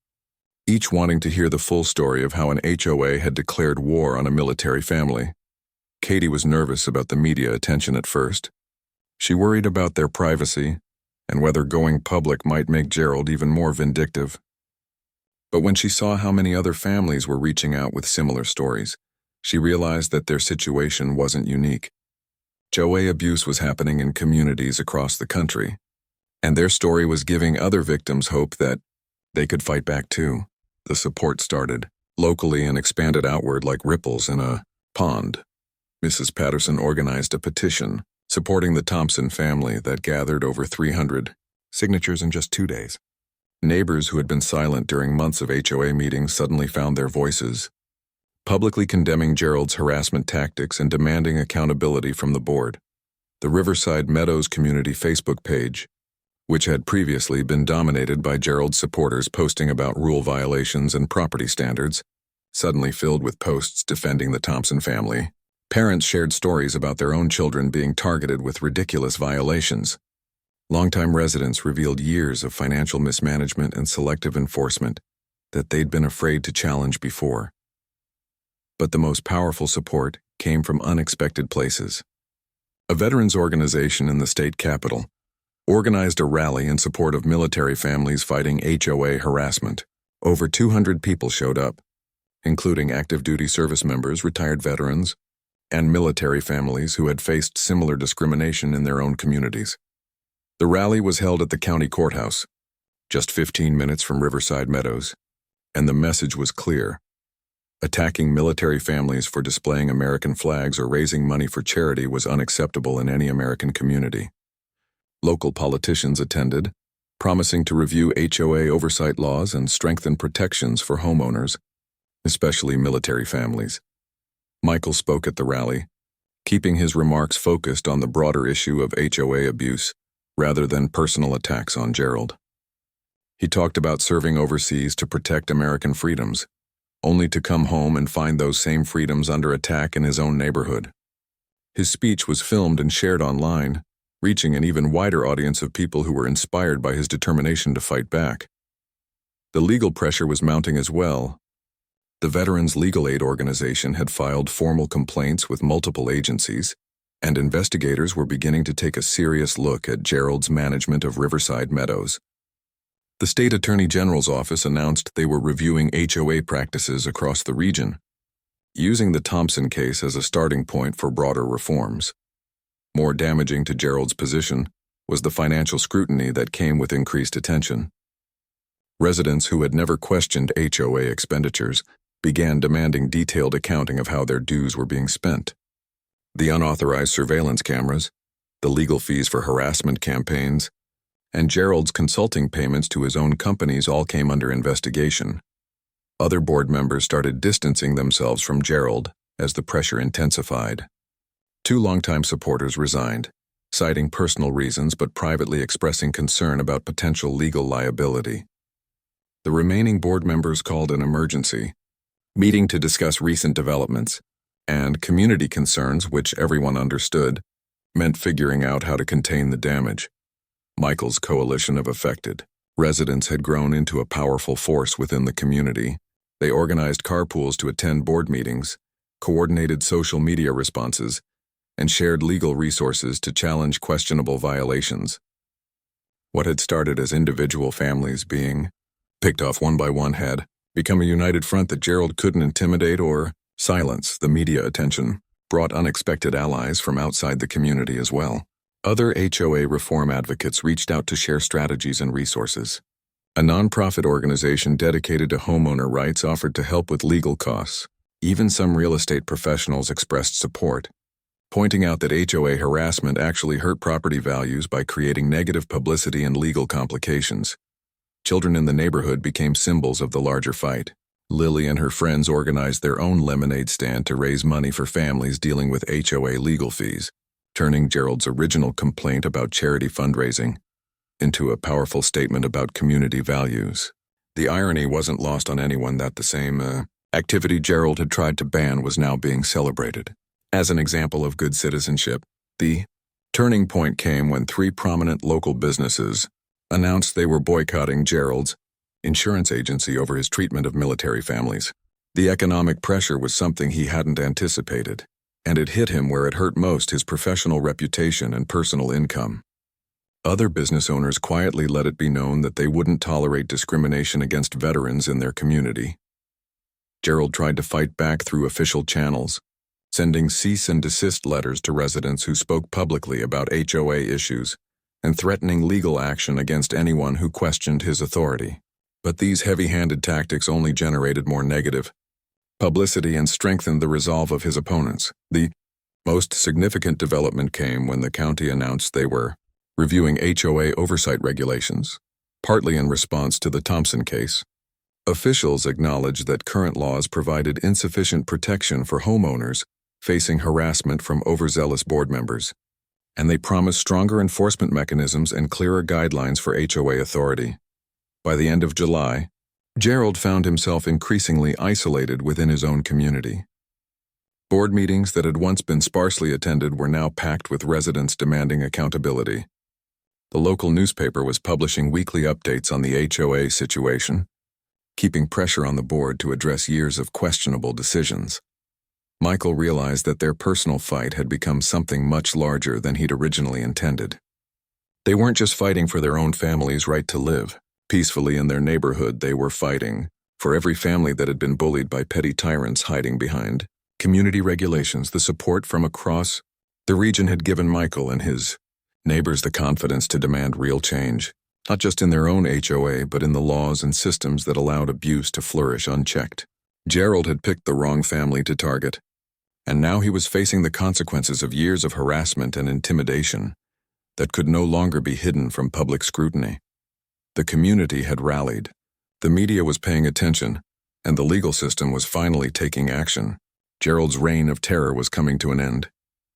each wanting to hear the full story of how an HOA had declared war on a military family. Katie was nervous about the media attention at first. She worried about their privacy and whether going public might make Gerald even more vindictive. But when she saw how many other families were reaching out with similar stories, she realized that their situation wasn't unique. HOA abuse was happening in communities across the country, and their story was giving other victims hope that they could fight back too. The support started locally and expanded outward like ripples in a pond. Mrs. Patterson organized a petition supporting the Thompson family that gathered over 300 signatures in just 2 days. Neighbors who had been silent during months of HOA meetings suddenly found their voices, publicly condemning Gerald's harassment tactics and demanding accountability from the board. The Riverside Meadows community Facebook page, which had previously been dominated by Gerald's supporters posting about rule violations and property standards, suddenly filled with posts defending the Thompson family. Parents shared stories about their own children being targeted with ridiculous violations. Longtime residents revealed years of financial mismanagement and selective enforcement that they'd been afraid to challenge before. But the most powerful support came from unexpected places. A veterans organization in the state capitol organized a rally in support of military families fighting HOA harassment. Over 200 people showed up, including active duty service members, retired veterans, and military families who had faced similar discrimination in their own communities. The rally was held at the county courthouse, just 15 minutes from Riverside Meadows, and the message was clear. Attacking military families for displaying American flags or raising money for charity was unacceptable in any American community. Local politicians attended, promising to review HOA oversight laws and strengthen protections for homeowners, especially military families. Michael spoke at the rally, keeping his remarks focused on the broader issue of HOA abuse rather than personal attacks on Gerald. He talked about serving overseas to protect American freedoms, only to come home and find those same freedoms under attack in his own neighborhood. His speech was filmed and shared online, reaching an even wider audience of people who were inspired by his determination to fight back. The legal pressure was mounting as well. The Veterans Legal Aid Organization had filed formal complaints with multiple agencies, and investigators were beginning to take a serious look at Gerald's management of Riverside Meadows. The state attorney general's office announced they were reviewing HOA practices across the region, using the Thompson case as a starting point for broader reforms. More damaging to Gerald's position was the financial scrutiny that came with increased attention. Residents who had never questioned HOA expenditures began demanding detailed accounting of how their dues were being spent. The unauthorized surveillance cameras, the legal fees for harassment campaigns, and Gerald's consulting payments to his own companies all came under investigation. Other board members started distancing themselves from Gerald as the pressure intensified. 2 longtime supporters resigned, citing personal reasons but privately expressing concern about potential legal liability. The remaining board members called an emergency meeting to discuss recent developments and community concerns, which everyone understood meant figuring out how to contain the damage. Michael's coalition of affected residents had grown into a powerful force within the community. They organized carpools to attend board meetings, coordinated social media responses, and shared legal resources to challenge questionable violations. What had started as individual families being picked off one by one had become a united front that Gerald couldn't intimidate or silence. The media attention brought unexpected allies from outside the community as well. Other HOA reform advocates reached out to share strategies and resources. A nonprofit organization dedicated to homeowner rights offered to help with legal costs. Even some real estate professionals expressed support, pointing out that HOA harassment actually hurt property values by creating negative publicity and legal complications. Children in the neighborhood became symbols of the larger fight. Lily and her friends organized their own lemonade stand to raise money for families dealing with HOA legal fees, turning Gerald's original complaint about charity fundraising into a powerful statement about community values. The irony wasn't lost on anyone that the same activity Gerald had tried to ban was now being celebrated. As an example of good citizenship, the turning point came when 3 prominent local businesses announced they were boycotting Gerald's insurance agency over his treatment of military families. The economic pressure was something he hadn't anticipated, and it hit him where it hurt most: his professional reputation and personal income. Other business owners quietly let it be known that they wouldn't tolerate discrimination against veterans in their community. Gerald tried to fight back through official channels, sending cease and desist letters to residents who spoke publicly about HOA issues and threatening legal action against anyone who questioned his authority. But these heavy-handed tactics only generated more negative publicity and strengthened the resolve of his opponents. The most significant development came when the county announced they were reviewing HOA oversight regulations, partly in response to the Thompson case. Officials acknowledged that current laws provided insufficient protection for homeowners facing harassment from overzealous board members, and they promised stronger enforcement mechanisms and clearer guidelines for HOA authority. By the end of July, Gerald found himself increasingly isolated within his own community. Board meetings that had once been sparsely attended were now packed with residents demanding accountability. The local newspaper was publishing weekly updates on the HOA situation, keeping pressure on the board to address years of questionable decisions. Michael realized that their personal fight had become something much larger than he'd originally intended. They weren't just fighting for their own family's right to live peacefully in their neighborhood. They were fighting for every family that had been bullied by petty tyrants hiding behind community regulations. The support from across the region had given Michael and his neighbors the confidence to demand real change, not just in their own HOA, but in the laws and systems that allowed abuse to flourish unchecked. Gerald had picked the wrong family to target, and now he was facing the consequences of years of harassment and intimidation that could no longer be hidden from public scrutiny. The community had rallied, the media was paying attention, and the legal system was finally taking action. Gerald's reign of terror was coming to an end,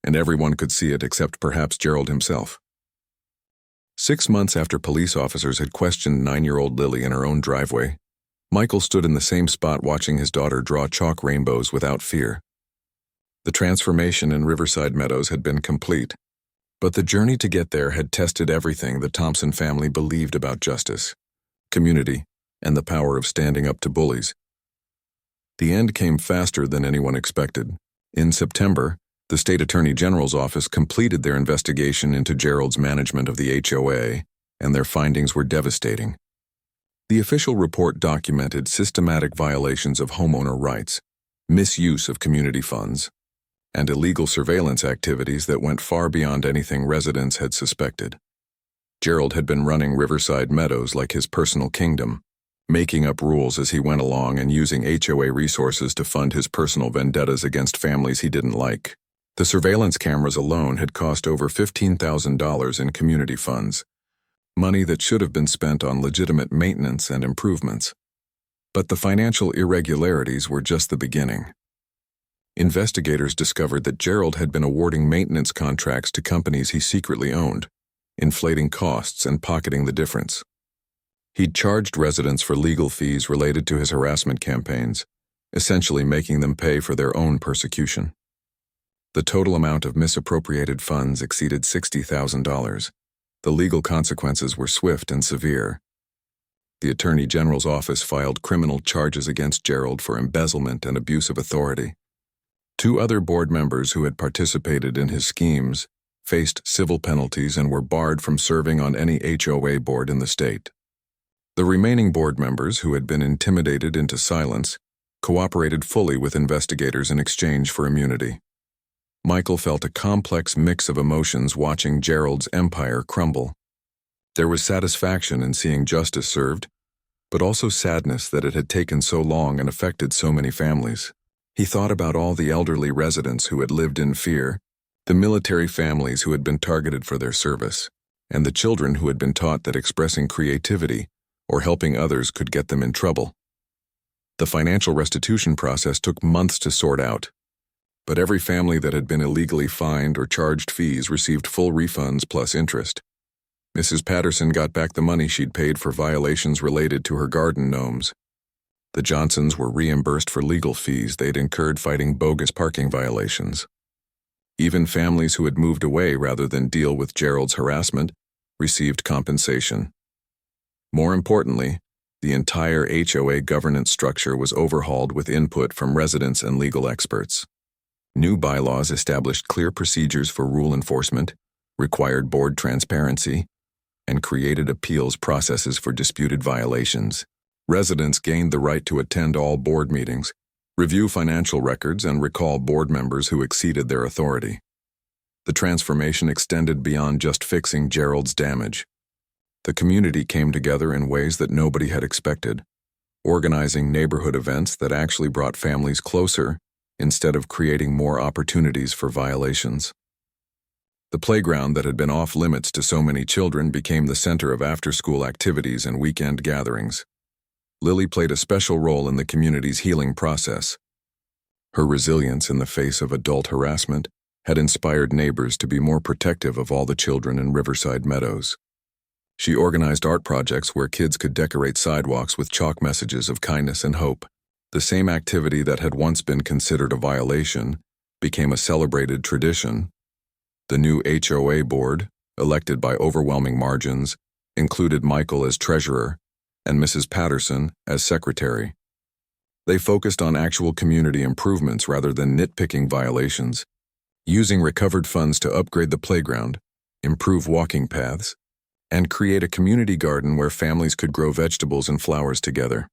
and everyone could see it except perhaps Gerald himself. 6 months after police officers had questioned 9-year-old Lily in her own driveway, Michael stood in the same spot watching his daughter draw chalk rainbows without fear. The transformation in Riverside Meadows had been complete, but the journey to get there had tested everything the Thompson family believed about justice, community, and the power of standing up to bullies. The end came faster than anyone expected. In September, The state attorney general's office completed their investigation into Gerald's management of the HOA, and their findings were devastating. The official report documented systematic violations of homeowner rights, misuse of community funds, and illegal surveillance activities that went far beyond anything residents had suspected. Gerald had been running Riverside Meadows like his personal kingdom, making up rules as he went along and using HOA resources to fund his personal vendettas against families he didn't like. The surveillance cameras alone had cost over $15,000 in community funds, money that should have been spent on legitimate maintenance and improvements. But the financial irregularities were just the beginning. Investigators discovered that Gerald had been awarding maintenance contracts to companies he secretly owned, inflating costs and pocketing the difference. He'd charged residents for legal fees related to his harassment campaigns, essentially making them pay for their own persecution. The total amount of misappropriated funds exceeded $60,000. The legal consequences were swift and severe. The Attorney General's office filed criminal charges against Gerald for embezzlement and abuse of authority. 2 other board members who had participated in his schemes faced civil penalties and were barred from serving on any HOA board in the state. The remaining board members, who had been intimidated into silence, cooperated fully with investigators in exchange for immunity. Michael felt a complex mix of emotions watching Gerald's empire crumble. There was satisfaction in seeing justice served, but also sadness that it had taken so long and affected so many families. He thought about all the elderly residents who had lived in fear, the military families who had been targeted for their service, and the children who had been taught that expressing creativity or helping others could get them in trouble. The financial restitution process took months to sort out, but every family that had been illegally fined or charged fees received full refunds plus interest. Mrs. Patterson got back the money she'd paid for violations related to her garden gnomes. The Johnsons were reimbursed for legal fees they'd incurred fighting bogus parking violations. Even families who had moved away rather than deal with Gerald's harassment received compensation. More importantly, the entire HOA governance structure was overhauled with input from residents and legal experts. New bylaws established clear procedures for rule enforcement, required board transparency, and created appeals processes for disputed violations. Residents gained the right to attend all board meetings, review financial records, and recall board members who exceeded their authority. The transformation extended beyond just fixing Gerald's damage. The community came together in ways that nobody had expected, organizing neighborhood events that actually brought families closer instead of creating more opportunities for violations. The playground that had been off limits to so many children became the center of after-school activities and weekend gatherings. Lily played a special role in the community's healing process. Her resilience in the face of adult harassment had inspired neighbors to be more protective of all the children in Riverside Meadows. She organized art projects where kids could decorate sidewalks with chalk messages of kindness and hope. The same activity that had once been considered a violation became a celebrated tradition. The new HOA board, elected by overwhelming margins, included Michael as treasurer and Mrs. Patterson as secretary. They focused on actual community improvements rather than nitpicking violations, using recovered funds to upgrade the playground, improve walking paths, and create a community garden where families could grow vegetables and flowers together.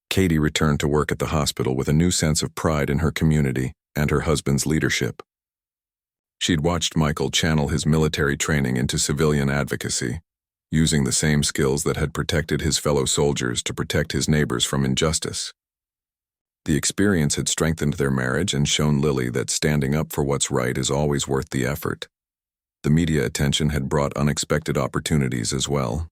Katie returned to work at the hospital with a new sense of pride in her community and her husband's leadership. She'd watched Michael channel his military training into civilian advocacy, using the same skills that had protected his fellow soldiers to protect his neighbors from injustice. The experience had strengthened their marriage and shown Lily that standing up for what's right is always worth the effort. The media attention had brought unexpected opportunities as well.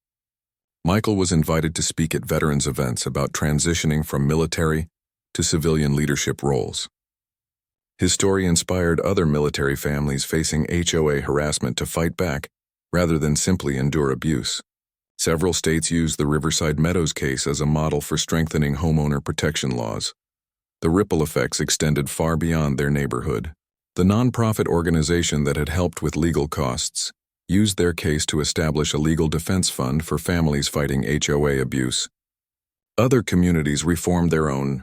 Michael was invited to speak at veterans events about transitioning from military to civilian leadership roles. His story inspired other military families facing HOA harassment to fight back rather than simply endure abuse. Several states used the Riverside Meadows case as a model for strengthening homeowner protection laws. The ripple effects extended far beyond their neighborhood. The nonprofit organization that had helped with legal costs used their case to establish a legal defense fund for families fighting HOA abuse. Other communities reformed their own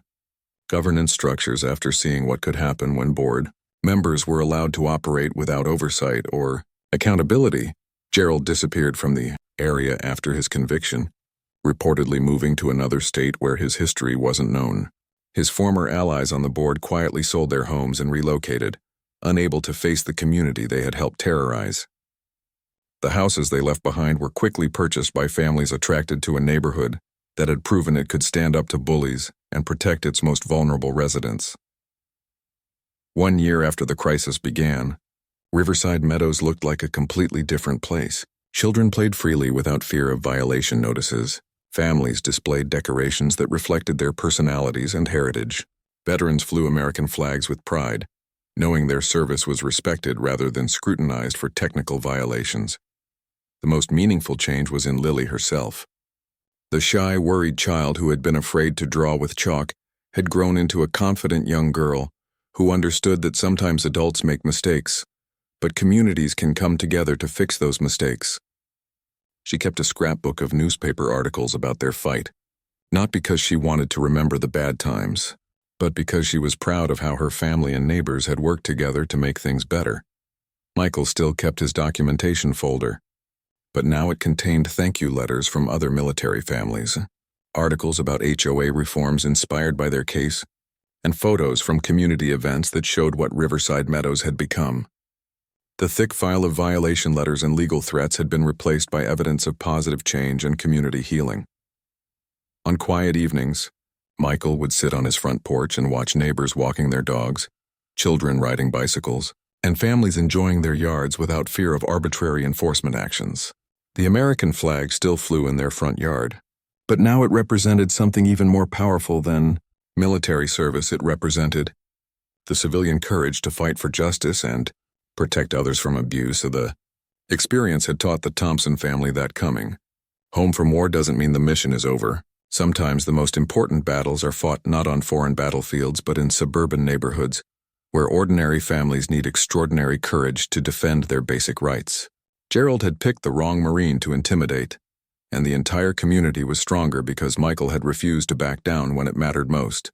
governance structures after seeing what could happen when board Members were allowed to operate without oversight or accountability. Gerald disappeared from the area after his conviction, reportedly moving to another state where his history wasn't known. His former allies on the board quietly sold their homes and relocated, unable to face the community they had helped terrorize. The houses they left behind were quickly purchased by families attracted to a neighborhood that had proven it could stand up to bullies and protect its most vulnerable residents. 1 year after the crisis began, Riverside Meadows looked like a completely different place. Children played freely without fear of violation notices. Families displayed decorations that reflected their personalities and heritage. Veterans flew American flags with pride, knowing their service was respected rather than scrutinized for technical violations. The most meaningful change was in Lily herself. The shy, worried child who had been afraid to draw with chalk had grown into a confident young girl who understood that sometimes adults make mistakes, but communities can come together to fix those mistakes. She kept a scrapbook of newspaper articles about their fight, not because she wanted to remember the bad times, but because she was proud of how her family and neighbors had worked together to make things better. Michael still kept his documentation folder, but now it contained thank you letters from other military families, articles about HOA reforms inspired by their case, and photos from community events that showed what Riverside Meadows had become. The thick file of violation letters and legal threats had been replaced by evidence of positive change and community healing. On quiet evenings, Michael would sit on his front porch and watch neighbors walking their dogs, children riding bicycles, and families enjoying their yards without fear of arbitrary enforcement actions. The American flag still flew in their front yard, but now it represented something even more powerful than military service. It represented the civilian courage to fight for justice and protect others from abuse. The experience had taught the Thompson family that coming home from war doesn't mean the mission is over. Sometimes the most important battles are fought not on foreign battlefields but in suburban neighborhoods, where ordinary families need extraordinary courage to defend their basic rights. Gerald had picked the wrong Marine to intimidate, and the entire community was stronger because Michael had refused to back down when it mattered most.